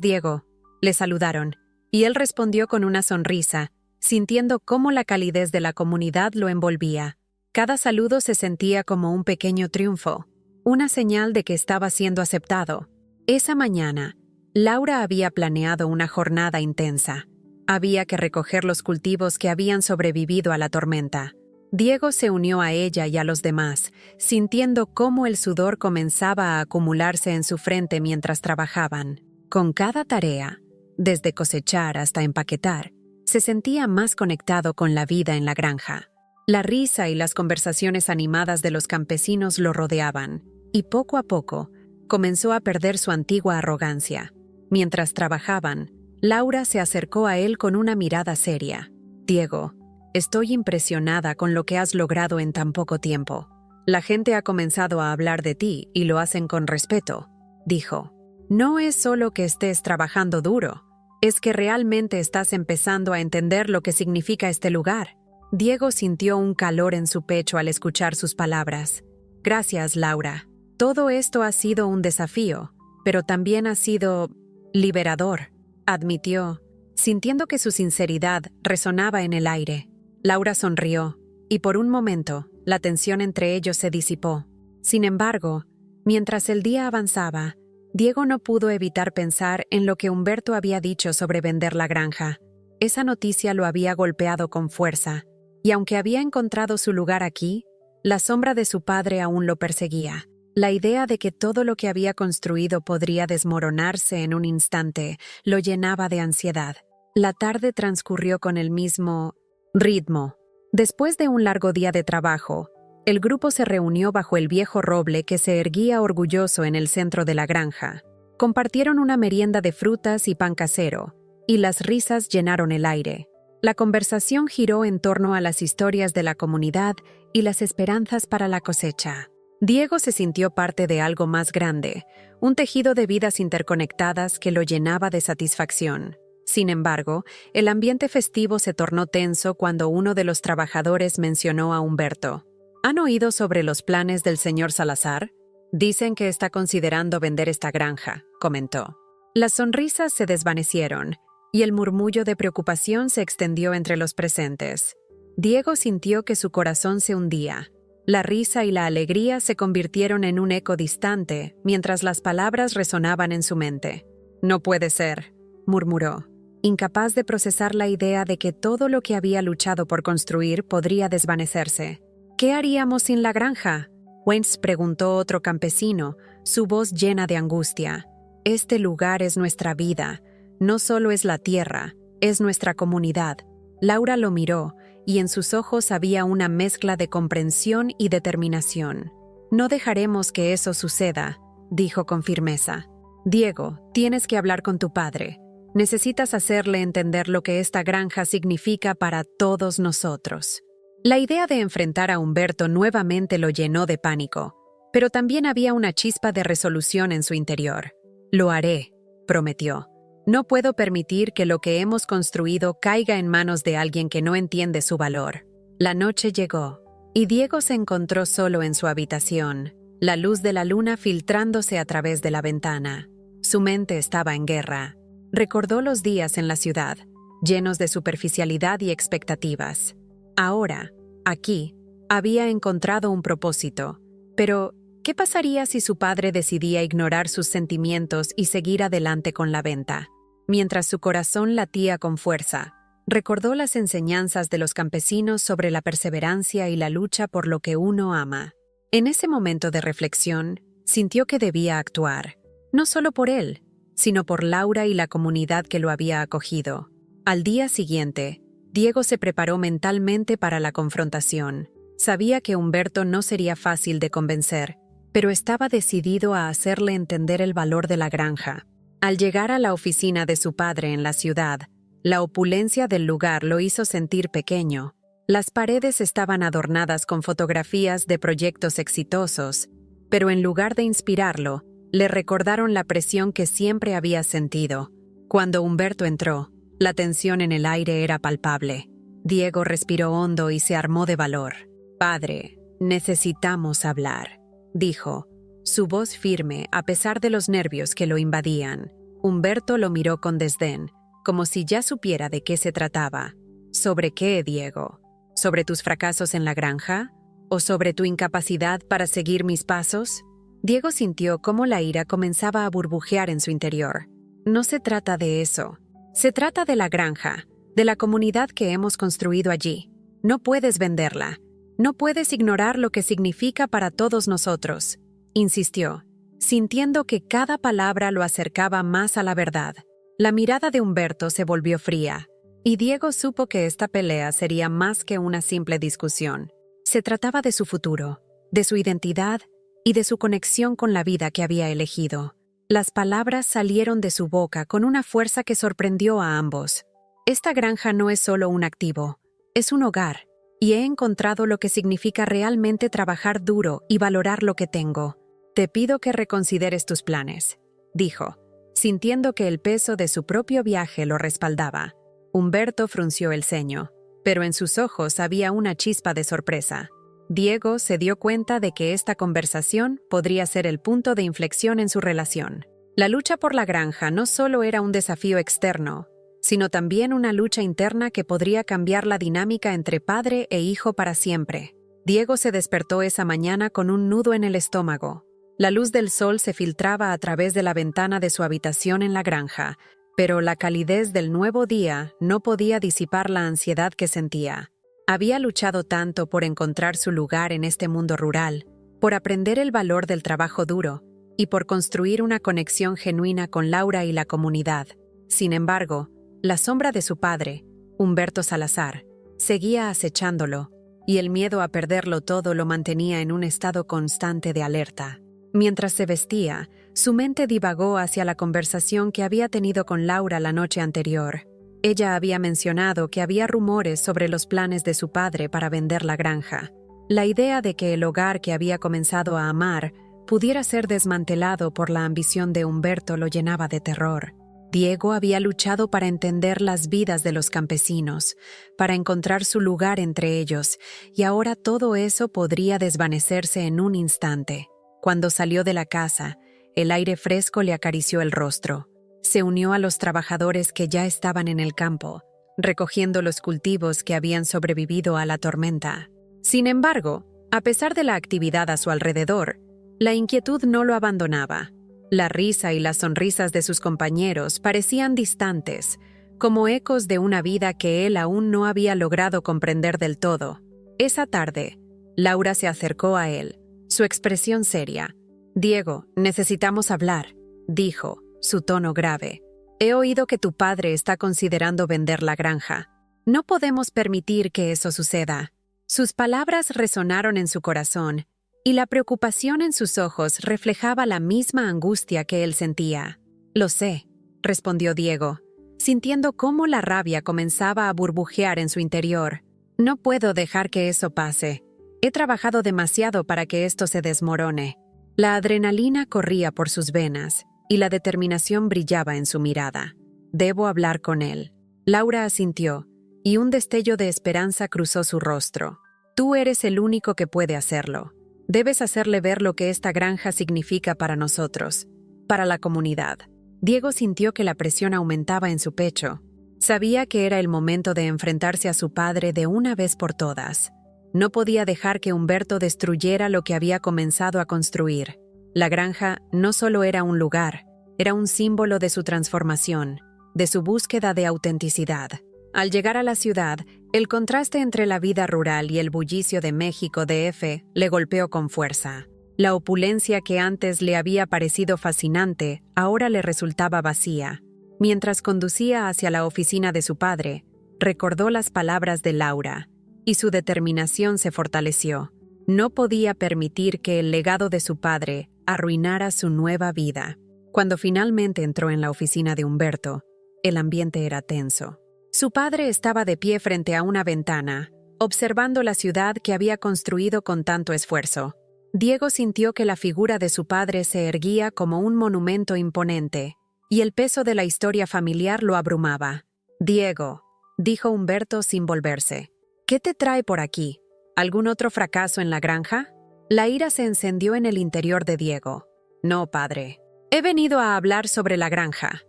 Diego», le saludaron, y él respondió con una sonrisa, sintiendo cómo la calidez de la comunidad lo envolvía. Cada saludo se sentía como un pequeño triunfo, una señal de que estaba siendo aceptado. Esa mañana, Laura había planeado una jornada intensa. Había que recoger los cultivos que habían sobrevivido a la tormenta. Diego se unió a ella y a los demás, sintiendo cómo el sudor comenzaba a acumularse en su frente mientras trabajaban. Con cada tarea, desde cosechar hasta empaquetar, se sentía más conectado con la vida en la granja. La risa y las conversaciones animadas de los campesinos lo rodeaban, y poco a poco comenzó a perder su antigua arrogancia. Mientras trabajaban, Laura se acercó a él con una mirada seria. «Diego, estoy impresionada con lo que has logrado en tan poco tiempo. La gente ha comenzado a hablar de ti y lo hacen con respeto», dijo. «No es solo que estés trabajando duro, es que realmente estás empezando a entender lo que significa este lugar». Diego sintió un calor en su pecho al escuchar sus palabras. «Gracias, Laura. Todo esto ha sido un desafío, pero también ha sido liberador», admitió, sintiendo que su sinceridad resonaba en el aire. Laura sonrió, y por un momento, la tensión entre ellos se disipó. Sin embargo, mientras el día avanzaba, Diego no pudo evitar pensar en lo que Humberto había dicho sobre vender la granja. Esa noticia lo había golpeado con fuerza, y aunque había encontrado su lugar aquí, la sombra de su padre aún lo perseguía. La idea de que todo lo que había construido podría desmoronarse en un instante lo llenaba de ansiedad. La tarde transcurrió con el mismo ritmo. Después de un largo día de trabajo, el grupo se reunió bajo el viejo roble que se erguía orgulloso en el centro de la granja. Compartieron una merienda de frutas y pan casero, y las risas llenaron el aire. La conversación giró en torno a las historias de la comunidad y las esperanzas para la cosecha. Diego se sintió parte de algo más grande, un tejido de vidas interconectadas que lo llenaba de satisfacción. Sin embargo, el ambiente festivo se tornó tenso cuando uno de los trabajadores mencionó a Humberto. «¿Han oído sobre los planes del señor Salazar? Dicen que está considerando vender esta granja», comentó. Las sonrisas se desvanecieron, y el murmullo de preocupación se extendió entre los presentes. Diego sintió que su corazón se hundía. La risa y la alegría se convirtieron en un eco distante, mientras las palabras resonaban en su mente. «No puede ser», murmuró, incapaz de procesar la idea de que todo lo que había luchado por construir podría desvanecerse. «¿Qué haríamos sin la granja?», Wentz preguntó otro campesino, su voz llena de angustia. «Este lugar es nuestra vida. No solo es la tierra, es nuestra comunidad». Laura lo miró, y en sus ojos había una mezcla de comprensión y determinación. «No dejaremos que eso suceda», dijo con firmeza. «Diego, tienes que hablar con tu padre. Necesitas hacerle entender lo que esta granja significa para todos nosotros». La idea de enfrentar a Humberto nuevamente lo llenó de pánico, pero también había una chispa de resolución en su interior. «Lo haré», prometió. «No puedo permitir que lo que hemos construido caiga en manos de alguien que no entiende su valor». La noche llegó, y Diego se encontró solo en su habitación, la luz de la luna filtrándose a través de la ventana. Su mente estaba en guerra. Recordó los días en la ciudad, llenos de superficialidad y expectativas. Ahora, aquí, había encontrado un propósito. Pero, ¿qué pasaría si su padre decidía ignorar sus sentimientos y seguir adelante con la venta? Mientras su corazón latía con fuerza, recordó las enseñanzas de los campesinos sobre la perseverancia y la lucha por lo que uno ama. En ese momento de reflexión, sintió que debía actuar, no solo por él, sino por Laura y la comunidad que lo había acogido. Al día siguiente, Diego se preparó mentalmente para la confrontación. Sabía que Humberto no sería fácil de convencer, pero estaba decidido a hacerle entender el valor de la granja. Al llegar a la oficina de su padre en la ciudad, la opulencia del lugar lo hizo sentir pequeño. Las paredes estaban adornadas con fotografías de proyectos exitosos, pero en lugar de inspirarlo, le recordaron la presión que siempre había sentido. Cuando Humberto entró, la tensión en el aire era palpable. Diego respiró hondo y se armó de valor. «Padre, necesitamos hablar», dijo, su voz firme a pesar de los nervios que lo invadían. Humberto lo miró con desdén, como si ya supiera de qué se trataba. «¿Sobre qué, Diego? ¿Sobre tus fracasos en la granja? ¿O sobre tu incapacidad para seguir mis pasos?» Diego sintió cómo la ira comenzaba a burbujear en su interior. «No se trata de eso. Se trata de la granja, de la comunidad que hemos construido allí. No puedes venderla. No puedes ignorar lo que significa para todos nosotros», insistió, sintiendo que cada palabra lo acercaba más a la verdad. La mirada de Humberto se volvió fría, y Diego supo que esta pelea sería más que una simple discusión. Se trataba de su futuro, de su identidad y de su conexión con la vida que había elegido. Las palabras salieron de su boca con una fuerza que sorprendió a ambos. «Esta granja no es solo un activo, es un hogar, y he encontrado lo que significa realmente trabajar duro y valorar lo que tengo. Te pido que reconsideres tus planes», dijo, sintiendo que el peso de su propio viaje lo respaldaba. Humberto frunció el ceño, pero en sus ojos había una chispa de sorpresa. Diego se dio cuenta de que esta conversación podría ser el punto de inflexión en su relación. La lucha por la granja no solo era un desafío externo, sino también una lucha interna que podría cambiar la dinámica entre padre e hijo para siempre. Diego se despertó esa mañana con un nudo en el estómago. La luz del sol se filtraba a través de la ventana de su habitación en la granja, pero la calidez del nuevo día no podía disipar la ansiedad que sentía. Había luchado tanto por encontrar su lugar en este mundo rural, por aprender el valor del trabajo duro y por construir una conexión genuina con Laura y la comunidad. Sin embargo, la sombra de su padre, Humberto Salazar, seguía acechándolo, y el miedo a perderlo todo lo mantenía en un estado constante de alerta. Mientras se vestía, su mente divagó hacia la conversación que había tenido con Laura la noche anterior. Ella había mencionado que había rumores sobre los planes de su padre para vender la granja. La idea de que el hogar que había comenzado a amar pudiera ser desmantelado por la ambición de Humberto lo llenaba de terror. Diego había luchado para entender las vidas de los campesinos, para encontrar su lugar entre ellos, y ahora todo eso podría desvanecerse en un instante. Cuando salió de la casa, el aire fresco le acarició el rostro. Se unió a los trabajadores que ya estaban en el campo, recogiendo los cultivos que habían sobrevivido a la tormenta. Sin embargo, a pesar de la actividad a su alrededor, la inquietud no lo abandonaba. La risa y las sonrisas de sus compañeros parecían distantes, como ecos de una vida que él aún no había logrado comprender del todo. Esa tarde, Laura se acercó a él, su expresión seria. «Diego, necesitamos hablar», dijo, su tono grave. «He oído que tu padre está considerando vender la granja. No podemos permitir que eso suceda». Sus palabras resonaron en su corazón, y la preocupación en sus ojos reflejaba la misma angustia que él sentía. «Lo sé», respondió Diego, sintiendo cómo la rabia comenzaba a burbujear en su interior. «No puedo dejar que eso pase. He trabajado demasiado para que esto se desmorone». La adrenalina corría por sus venas, y la determinación brillaba en su mirada. «Debo hablar con él». Laura asintió, y un destello de esperanza cruzó su rostro. «Tú eres el único que puede hacerlo. Debes hacerle ver lo que esta granja significa para nosotros, para la comunidad». Diego sintió que la presión aumentaba en su pecho. Sabía que era el momento de enfrentarse a su padre de una vez por todas. No podía dejar que Humberto destruyera lo que había comenzado a construir. La granja no solo era un lugar, era un símbolo de su transformación, de su búsqueda de autenticidad. Al llegar a la ciudad, el contraste entre la vida rural y el bullicio de México DF le golpeó con fuerza. La opulencia que antes le había parecido fascinante, ahora le resultaba vacía. Mientras conducía hacia la oficina de su padre, recordó las palabras de Laura, y su determinación se fortaleció. No podía permitir que el legado de su padre arruinara su nueva vida. Cuando finalmente entró en la oficina de Humberto, el ambiente era tenso. Su padre estaba de pie frente a una ventana, observando la ciudad que había construido con tanto esfuerzo. Diego sintió que la figura de su padre se erguía como un monumento imponente, y el peso de la historia familiar lo abrumaba. «Diego», dijo Humberto sin volverse, «¿qué te trae por aquí? ¿Algún otro fracaso en la granja?» La ira se encendió en el interior de Diego. «No, padre. He venido a hablar sobre la granja»,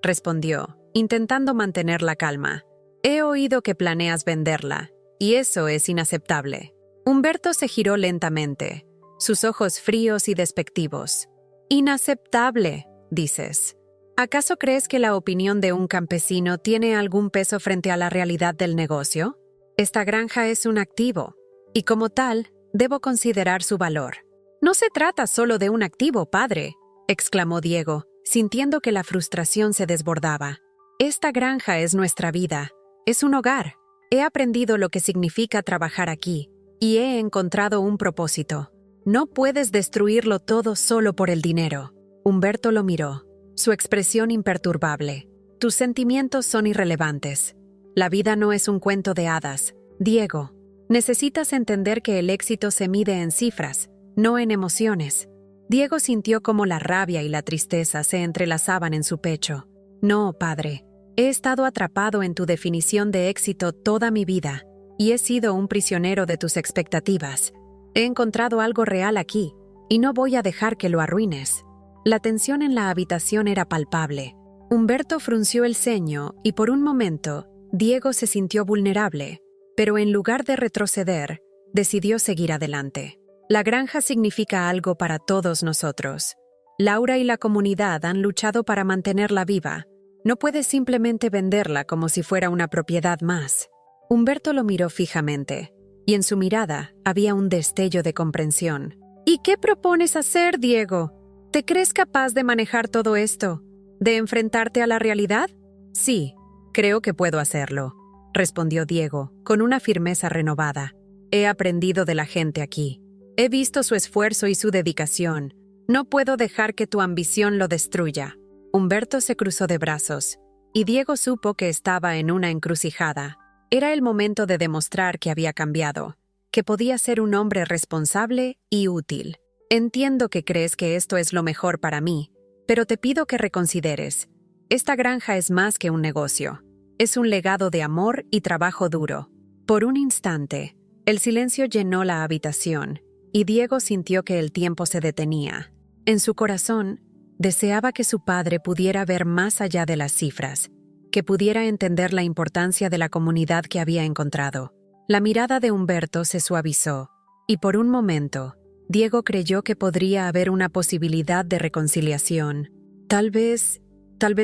respondió, intentando mantener la calma. «He oído que planeas venderla, y eso es inaceptable». Humberto se giró lentamente, sus ojos fríos y despectivos. «Inaceptable», dices. ¿Acaso crees que la opinión de un campesino tiene algún peso frente a la realidad del negocio? Esta granja es un activo, y como tal, debo considerar su valor. «No se trata solo de un activo, padre», exclamó Diego, sintiendo que la frustración se desbordaba. «Esta granja es nuestra vida, es un hogar. He aprendido lo que significa trabajar aquí, y he encontrado un propósito. No puedes destruirlo todo solo por el dinero». Humberto lo miró, su expresión imperturbable. «Tus sentimientos son irrelevantes. La vida no es un cuento de hadas. Diego, necesitas entender que el éxito se mide en cifras, no en emociones». Diego sintió cómo la rabia y la tristeza se entrelazaban en su pecho. «No, padre. He estado atrapado en tu definición de éxito toda mi vida, y he sido un prisionero de tus expectativas. He encontrado algo real aquí, y no voy a dejar que lo arruines». La tensión en la habitación era palpable. Humberto frunció el ceño y por un momento, Diego se sintió vulnerable, pero en lugar de retroceder, decidió seguir adelante. «La granja significa algo para todos nosotros. Laura y la comunidad han luchado para mantenerla viva. No puedes simplemente venderla como si fuera una propiedad más». Humberto lo miró fijamente, y en su mirada había un destello de comprensión. «¿Y qué propones hacer, Diego? ¿Te crees capaz de manejar todo esto? ¿De enfrentarte a la realidad?» «Sí, creo que puedo hacerlo», respondió Diego, con una firmeza renovada. «He aprendido de la gente aquí. He visto su esfuerzo y su dedicación. No puedo dejar que tu ambición lo destruya». Humberto se cruzó de brazos, y Diego supo que estaba en una encrucijada. Era el momento de demostrar que había cambiado, que podía ser un hombre responsable y útil. «Entiendo que crees que esto es lo mejor para mí, pero te pido que reconsideres. Esta granja es más que un negocio. Es un legado de amor y trabajo duro». Por un instante, el silencio llenó la habitación, y Diego sintió que el tiempo se detenía. En su corazón, deseaba que su padre pudiera ver más allá de las cifras, que pudiera entender la importancia de la comunidad que había encontrado. La mirada de Humberto se suavizó, y por un momento, Diego creyó que podría haber una posibilidad de reconciliación. Tal vez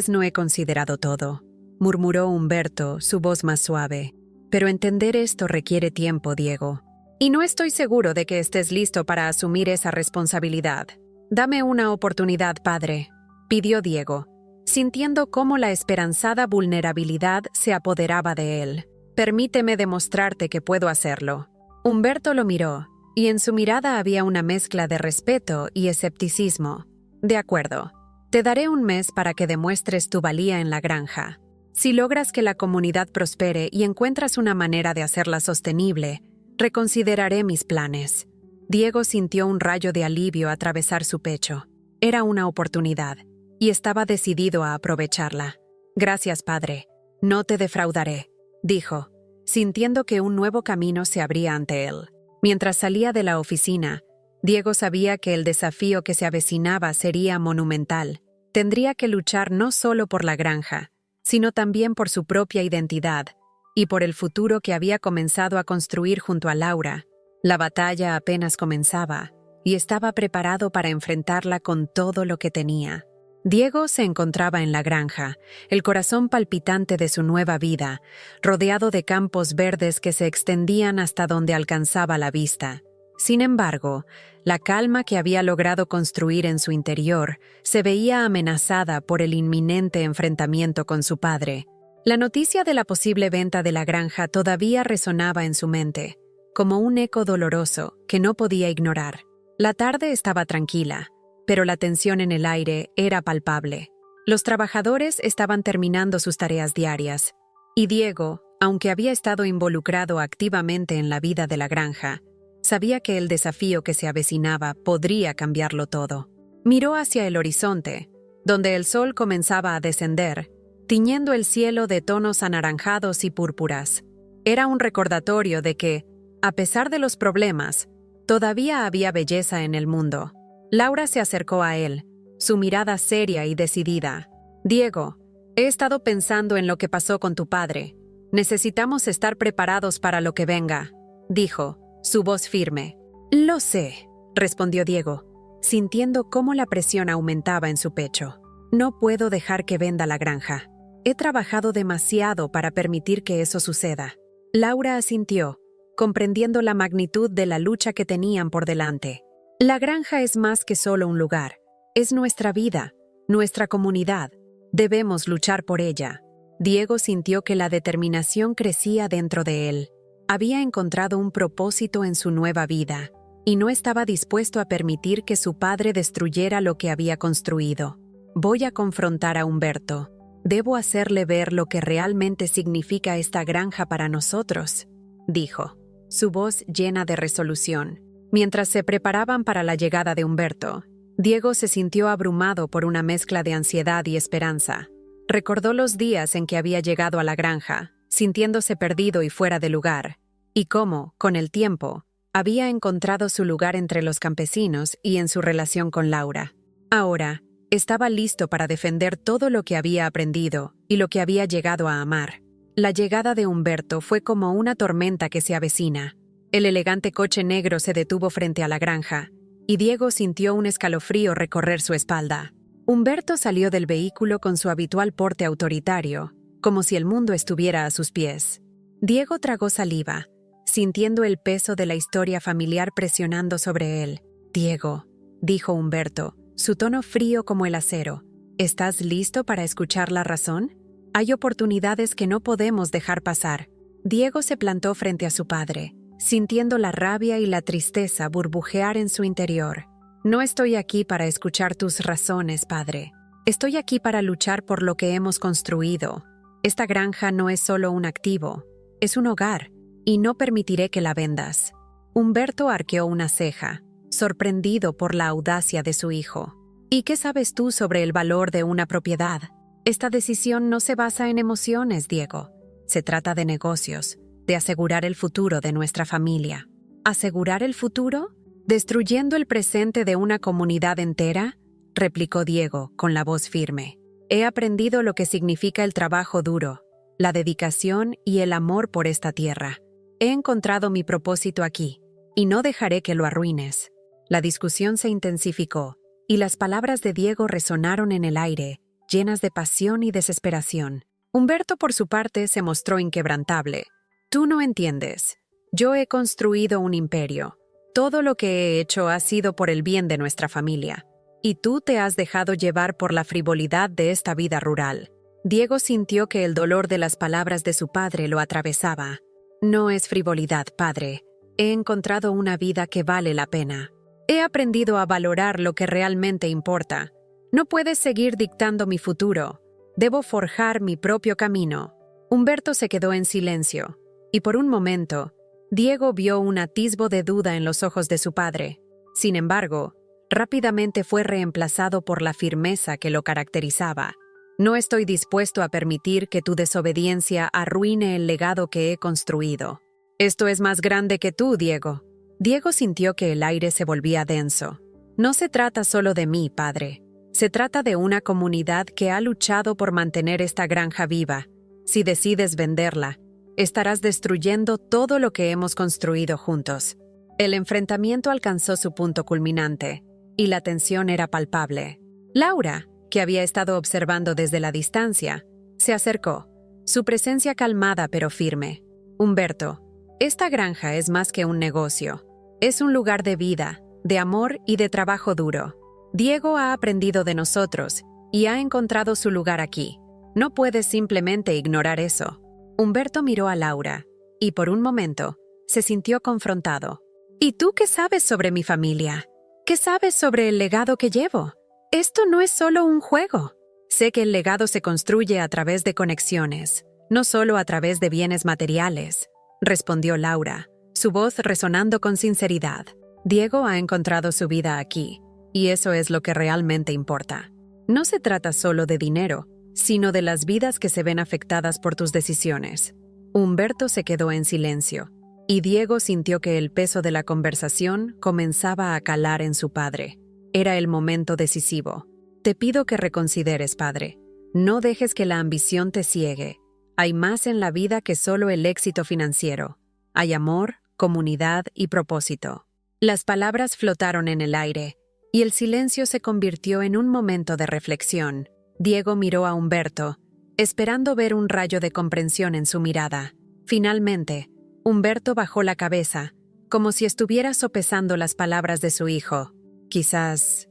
no he considerado todo», murmuró Humberto, su voz más suave. «Pero entender esto requiere tiempo, Diego. Y no estoy seguro de que estés listo para asumir esa responsabilidad. Dame una oportunidad, padre», pidió Diego, sintiendo cómo la esperanzada vulnerabilidad se apoderaba de él. «Permíteme demostrarte que puedo hacerlo». Humberto lo miró, y en su mirada había una mezcla de respeto y escepticismo. «De acuerdo. Te daré un mes para que demuestres tu valía en la granja. Si logras que la comunidad prospere y encuentras una manera de hacerla sostenible, reconsideraré mis planes». Diego sintió un rayo de alivio atravesar su pecho. Era una oportunidad, y estaba decidido a aprovecharla. «Gracias, padre. No te defraudaré», dijo, sintiendo que un nuevo camino se abría ante él. Mientras salía de la oficina, Diego sabía que el desafío que se avecinaba sería monumental. Tendría que luchar no solo por la granja, sino también por su propia identidad y por el futuro que había comenzado a construir junto a Laura. La batalla apenas comenzaba, y estaba preparado para enfrentarla con todo lo que tenía. Diego se encontraba en la granja, el corazón palpitante de su nueva vida, rodeado de campos verdes que se extendían hasta donde alcanzaba la vista. Sin embargo, la calma que había logrado construir en su interior se veía amenazada por el inminente enfrentamiento con su padre. La noticia de la posible venta de la granja todavía resonaba en su mente, como un eco doloroso que no podía ignorar. La tarde estaba tranquila, pero la tensión en el aire era palpable. Los trabajadores estaban terminando sus tareas diarias, y Diego, Aunque había estado involucrado activamente en la vida de la granja, sabía que el desafío que se avecinaba podría cambiarlo todo. Miró hacia el horizonte, donde el sol comenzaba a descender, tiñendo el cielo de tonos anaranjados y púrpuras. Era un recordatorio de que, a pesar de los problemas, todavía había belleza en el mundo. Laura se acercó a él, su mirada seria y decidida. «Diego, he estado pensando en lo que pasó con tu padre. Necesitamos estar preparados para lo que venga», dijo, su voz firme. «Lo sé», respondió Diego, sintiendo cómo la presión aumentaba en su pecho. «No puedo dejar que venda la granja. He trabajado demasiado para permitir que eso suceda». Laura asintió, comprendiendo la magnitud de la lucha que tenían por delante. «La granja es más que solo un lugar. Es nuestra vida, nuestra comunidad. Debemos luchar por ella». Diego sintió que la determinación crecía dentro de él. Había encontrado un propósito en su nueva vida, y no estaba dispuesto a permitir que su padre destruyera lo que había construido. «Voy a confrontar a Humberto. Debo hacerle ver lo que realmente significa esta granja para nosotros», dijo, su voz llena de resolución. Mientras se preparaban para la llegada de Humberto, Diego se sintió abrumado por una mezcla de ansiedad y esperanza. Recordó los días en que había llegado a la granja, sintiéndose perdido y fuera de lugar, y cómo, con el tiempo, había encontrado su lugar entre los campesinos y en su relación con Laura. Ahora, estaba listo para defender todo lo que había aprendido y lo que había llegado a amar. La llegada de Humberto fue como una tormenta que se avecina. El elegante coche negro se detuvo frente a la granja, y Diego sintió un escalofrío recorrer su espalda. Humberto salió del vehículo con su habitual porte autoritario, como si el mundo estuviera a sus pies. Diego tragó saliva, sintiendo el peso de la historia familiar presionando sobre él. «Diego», dijo Humberto, su tono frío como el acero, «¿estás listo para escuchar la razón? Hay oportunidades que no podemos dejar pasar». Diego se plantó frente a su padre, sintiendo la rabia y la tristeza burbujear en su interior. «No estoy aquí para escuchar tus razones, padre. Estoy aquí para luchar por lo que hemos construido. Esta granja no es solo un activo, es un hogar, y no permitiré que la vendas». Humberto arqueó una ceja, sorprendido por la audacia de su hijo. «¿Y qué sabes tú sobre el valor de una propiedad? Esta decisión no se basa en emociones, Diego. Se trata de negocios, de asegurar el futuro de nuestra familia». «¿Asegurar el futuro? ¿Destruyendo el presente de una comunidad entera?», replicó Diego con la voz firme. «He aprendido lo que significa el trabajo duro, la dedicación y el amor por esta tierra. He encontrado mi propósito aquí, y no dejaré que lo arruines». La discusión se intensificó, y las palabras de Diego resonaron en el aire, llenas de pasión y desesperación. Humberto, por su parte, se mostró inquebrantable. «Tú no entiendes. Yo he construido un imperio. Todo lo que he hecho ha sido por el bien de nuestra familia. Y tú te has dejado llevar por la frivolidad de esta vida rural». Diego sintió que el dolor de las palabras de su padre lo atravesaba. «No es frivolidad, padre. He encontrado una vida que vale la pena. He aprendido a valorar lo que realmente importa. No puedes seguir dictando mi futuro. Debo forjar mi propio camino». Humberto se quedó en silencio, y por un momento, Diego vio un atisbo de duda en los ojos de su padre. Sin embargo, rápidamente fue reemplazado por la firmeza que lo caracterizaba. «No estoy dispuesto a permitir que tu desobediencia arruine el legado que he construido. Esto es más grande que tú, Diego». Diego sintió que el aire se volvía denso. «No se trata solo de mí, padre. Se trata de una comunidad que ha luchado por mantener esta granja viva. Si decides venderla, estarás destruyendo todo lo que hemos construido juntos». El enfrentamiento alcanzó su punto culminante, y la tensión era palpable. Laura, que había estado observando desde la distancia, se acercó, su presencia calmada pero firme. «Humberto, esta granja es más que un negocio. Es un lugar de vida, de amor y de trabajo duro. Diego ha aprendido de nosotros y ha encontrado su lugar aquí. No puedes simplemente ignorar eso». Humberto miró a Laura y por un momento se sintió confrontado. «¿Y tú qué sabes sobre mi familia? ¿Qué sabes sobre el legado que llevo? Esto no es solo un juego. Sé que el legado se construye a través de conexiones. no solo a través de bienes materiales, respondió Laura, su voz resonando con sinceridad. Diego ha encontrado su vida aquí, y eso es lo que realmente importa. No se trata solo de dinero, sino de las vidas que se ven afectadas por tus decisiones. Humberto se quedó en silencio, y Diego sintió que el peso de la conversación comenzaba a calar en su padre. Era el momento decisivo. Te pido que reconsideres, padre. No dejes que la ambición te ciegue. Hay más en la vida que solo el éxito financiero. Hay amor, comunidad y propósito. Las palabras flotaron en el aire, y el silencio se convirtió en un momento de reflexión. Diego miró a Humberto, esperando ver un rayo de comprensión en su mirada. Finalmente, Humberto bajó la cabeza, como si estuviera sopesando las palabras de su hijo. Quizás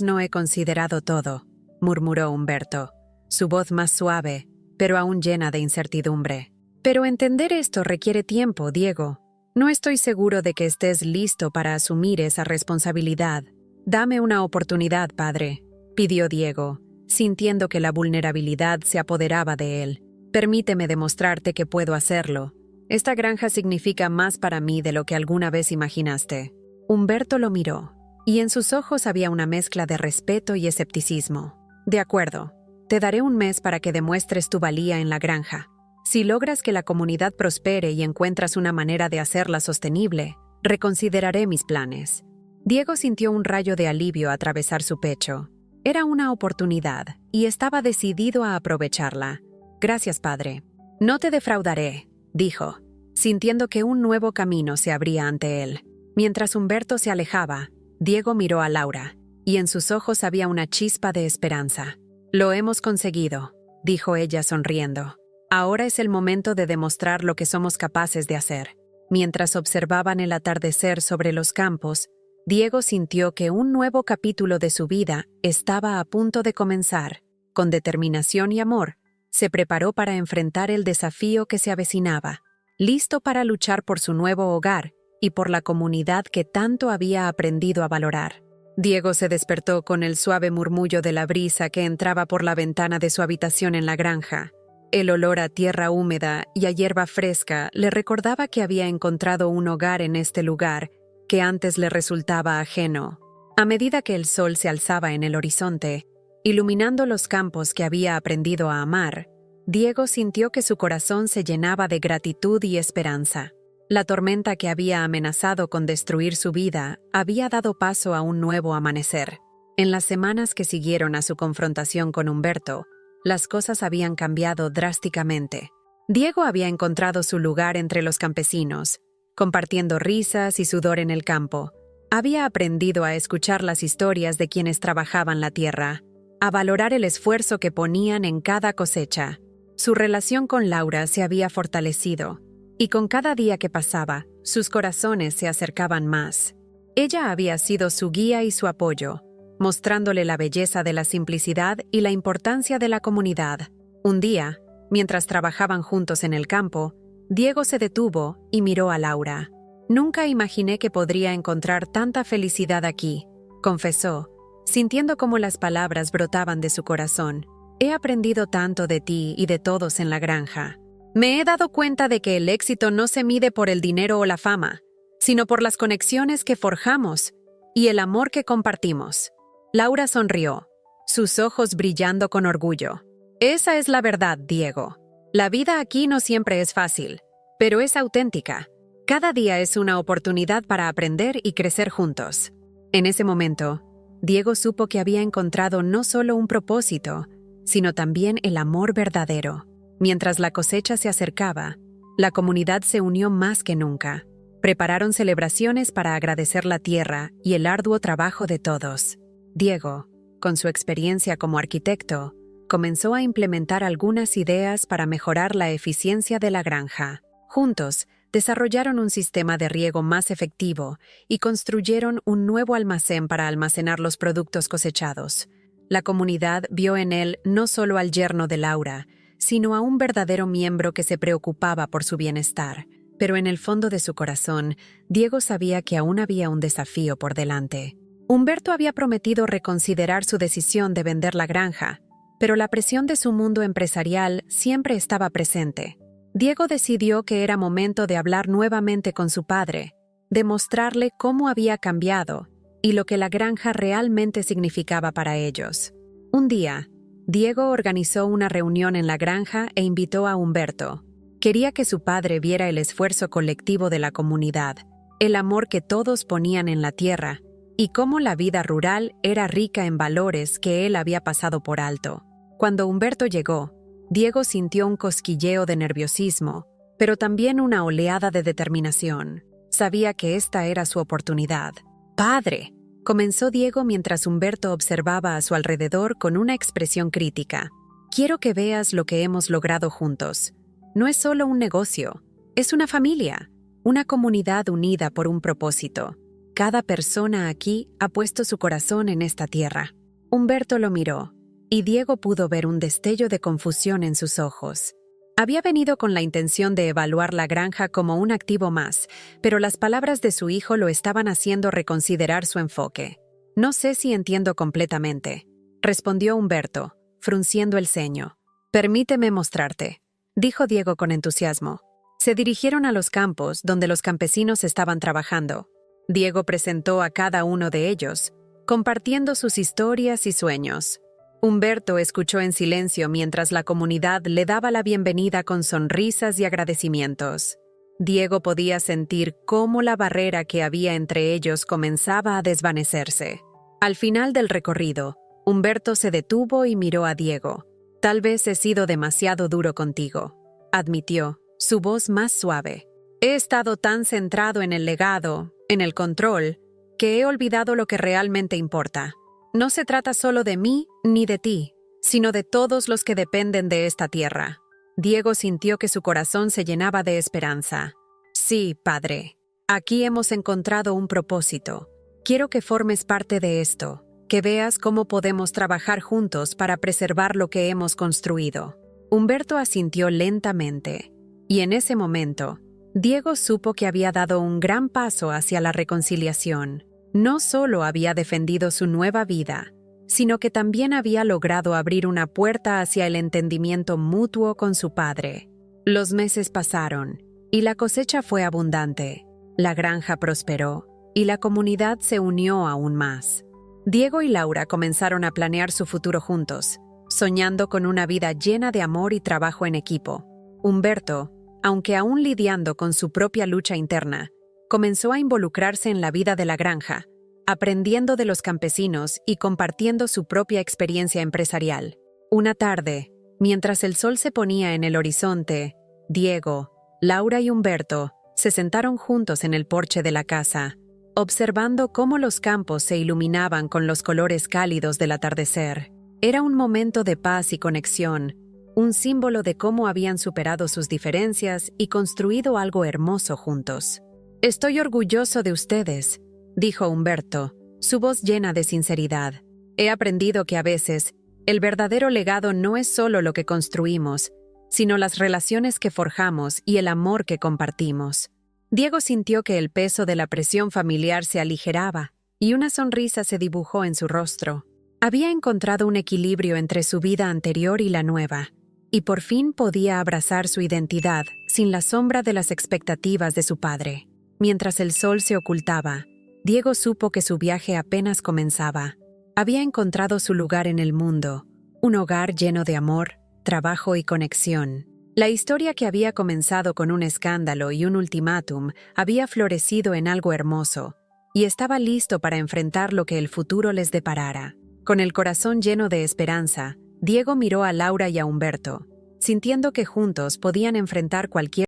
no he considerado todo, murmuró Humberto, su voz más suave, pero aún llena de incertidumbre. Pero entender esto requiere tiempo, Diego. No estoy seguro de que estés listo para asumir esa responsabilidad. Dame una oportunidad, padre, pidió Diego, sintiendo que la vulnerabilidad se apoderaba de él. Permíteme demostrarte que puedo hacerlo. Esta granja significa más para mí de lo que alguna vez imaginaste. Humberto lo miró, y en sus ojos había una mezcla de respeto y escepticismo. De acuerdo, te daré un mes para que demuestres tu valía en la granja. Si logras que la comunidad prospere y encuentras una manera de hacerla sostenible, reconsideraré mis planes. Diego sintió un rayo de alivio atravesar su pecho. Era una oportunidad, y estaba decidido a aprovecharla. Gracias, padre. No te defraudaré, dijo, sintiendo que un nuevo camino se abría ante él. Mientras Humberto se alejaba, Diego miró a Laura, y en sus ojos había una chispa de esperanza. Lo hemos conseguido, dijo ella sonriendo. Ahora es el momento de demostrar lo que somos capaces de hacer. Mientras observaban el atardecer sobre los campos, Diego sintió que un nuevo capítulo de su vida estaba a punto de comenzar. Con determinación y amor, se preparó para enfrentar el desafío que se avecinaba, listo para luchar por su nuevo hogar y por la comunidad que tanto había aprendido a valorar. Diego se despertó con el suave murmullo de la brisa que entraba por la ventana de su habitación en la granja. El olor a tierra húmeda y a hierba fresca le recordaba que había encontrado un hogar en este lugar que antes le resultaba ajeno. A medida que el sol se alzaba en el horizonte, iluminando los campos que había aprendido a amar, Diego sintió que su corazón se llenaba de gratitud y esperanza. La tormenta que había amenazado con destruir su vida había dado paso a un nuevo amanecer. En las semanas que siguieron a su confrontación con Humberto, las cosas habían cambiado drásticamente. Diego había encontrado su lugar entre los campesinos, compartiendo risas y sudor en el campo. Había aprendido a escuchar las historias de quienes trabajaban la tierra, a valorar el esfuerzo que ponían en cada cosecha. Su relación con Laura se había fortalecido, y con cada día que pasaba, sus corazones se acercaban más. Ella había sido su guía y su apoyo, mostrándole la belleza de la simplicidad y la importancia de la comunidad. Un día, mientras trabajaban juntos en el campo, Diego se detuvo y miró a Laura. «Nunca imaginé que podría encontrar tanta felicidad aquí», confesó, sintiendo cómo las palabras brotaban de su corazón. «He aprendido tanto de ti y de todos en la granja. Me he dado cuenta de que el éxito no se mide por el dinero o la fama, sino por las conexiones que forjamos y el amor que compartimos». Laura sonrió, sus ojos brillando con orgullo. «Esa es la verdad, Diego. La vida aquí no siempre es fácil, pero es auténtica. Cada día es una oportunidad para aprender y crecer juntos». En ese momento, Diego supo que había encontrado no solo un propósito, sino también el amor verdadero. Mientras la cosecha se acercaba, la comunidad se unió más que nunca. Prepararon celebraciones para agradecer la tierra y el arduo trabajo de todos. Diego, con su experiencia como arquitecto, comenzó a implementar algunas ideas para mejorar la eficiencia de la granja. Juntos, desarrollaron un sistema de riego más efectivo y construyeron un nuevo almacén para almacenar los productos cosechados. La comunidad vio en él no solo al yerno de Laura, sino a un verdadero miembro que se preocupaba por su bienestar. Pero en el fondo de su corazón, Diego sabía que aún había un desafío por delante. Humberto había prometido reconsiderar su decisión de vender la granja, pero la presión de su mundo empresarial siempre estaba presente. Diego decidió que era momento de hablar nuevamente con su padre, de mostrarle cómo había cambiado y lo que la granja realmente significaba para ellos. Un día, Diego organizó una reunión en la granja e invitó a Humberto. Quería que su padre viera el esfuerzo colectivo de la comunidad, el amor que todos ponían en la tierra y cómo la vida rural era rica en valores que él había pasado por alto. Cuando Humberto llegó, Diego sintió un cosquilleo de nerviosismo, pero también una oleada de determinación. Sabía que esta era su oportunidad. «Padre», comenzó Diego mientras Humberto observaba a su alrededor con una expresión crítica. «Quiero que veas lo que hemos logrado juntos. No es solo un negocio, es una familia, una comunidad unida por un propósito. Cada persona aquí ha puesto su corazón en esta tierra». Humberto lo miró, y Diego pudo ver un destello de confusión en sus ojos. Había venido con la intención de evaluar la granja como un activo más, pero las palabras de su hijo lo estaban haciendo reconsiderar su enfoque. «No sé si entiendo completamente», respondió Humberto, frunciendo el ceño. «Permíteme mostrarte», dijo Diego con entusiasmo. Se dirigieron a los campos donde los campesinos estaban trabajando. Diego presentó a cada uno de ellos, compartiendo sus historias y sueños. Humberto escuchó en silencio mientras la comunidad le daba la bienvenida con sonrisas y agradecimientos. Diego podía sentir cómo la barrera que había entre ellos comenzaba a desvanecerse. Al final del recorrido, Humberto se detuvo y miró a Diego. «Tal vez he sido demasiado duro contigo», admitió, su voz más suave. «He estado tan centrado en el legado, en el control, que he olvidado lo que realmente importa. No se trata solo de mí ni de ti, sino de todos los que dependen de esta tierra». Diego sintió que su corazón se llenaba de esperanza. «Sí, padre. Aquí hemos encontrado un propósito. Quiero que formes parte de esto, que veas cómo podemos trabajar juntos para preservar lo que hemos construido». Humberto asintió lentamente, y en ese momento, Diego supo que había dado un gran paso hacia la reconciliación. No solo había defendido su nueva vida, sino que también había logrado abrir una puerta hacia el entendimiento mutuo con su padre. Los meses pasaron, y la cosecha fue abundante. La granja prosperó, y la comunidad se unió aún más. Diego y Laura comenzaron a planear su futuro juntos, soñando con una vida llena de amor y trabajo en equipo. Humberto, aunque aún lidiando con su propia lucha interna, comenzó a involucrarse en la vida de la granja, aprendiendo de los campesinos y compartiendo su propia experiencia empresarial. Una tarde, mientras el sol se ponía en el horizonte, Diego, Laura y Humberto se sentaron juntos en el porche de la casa, observando cómo los campos se iluminaban con los colores cálidos del atardecer. Era un momento de paz y conexión, un símbolo de cómo habían superado sus diferencias y construido algo hermoso juntos. «Estoy orgulloso de ustedes», dijo Humberto, su voz llena de sinceridad. «He aprendido que a veces, el verdadero legado no es solo lo que construimos, sino las relaciones que forjamos y el amor que compartimos». Diego sintió que el peso de la presión familiar se aligeraba, y una sonrisa se dibujó en su rostro. Había encontrado un equilibrio entre su vida anterior y la nueva, y por fin podía abrazar su identidad sin la sombra de las expectativas de su padre. Mientras el sol se ocultaba, Diego supo que su viaje apenas comenzaba. Había encontrado su lugar en el mundo, un hogar lleno de amor, trabajo y conexión. La historia que había comenzado con un escándalo y un ultimátum había florecido en algo hermoso, y estaba listo para enfrentar lo que el futuro les deparara. Con el corazón lleno de esperanza, Diego miró a Laura y a Humberto, sintiendo que juntos podían enfrentar cualquier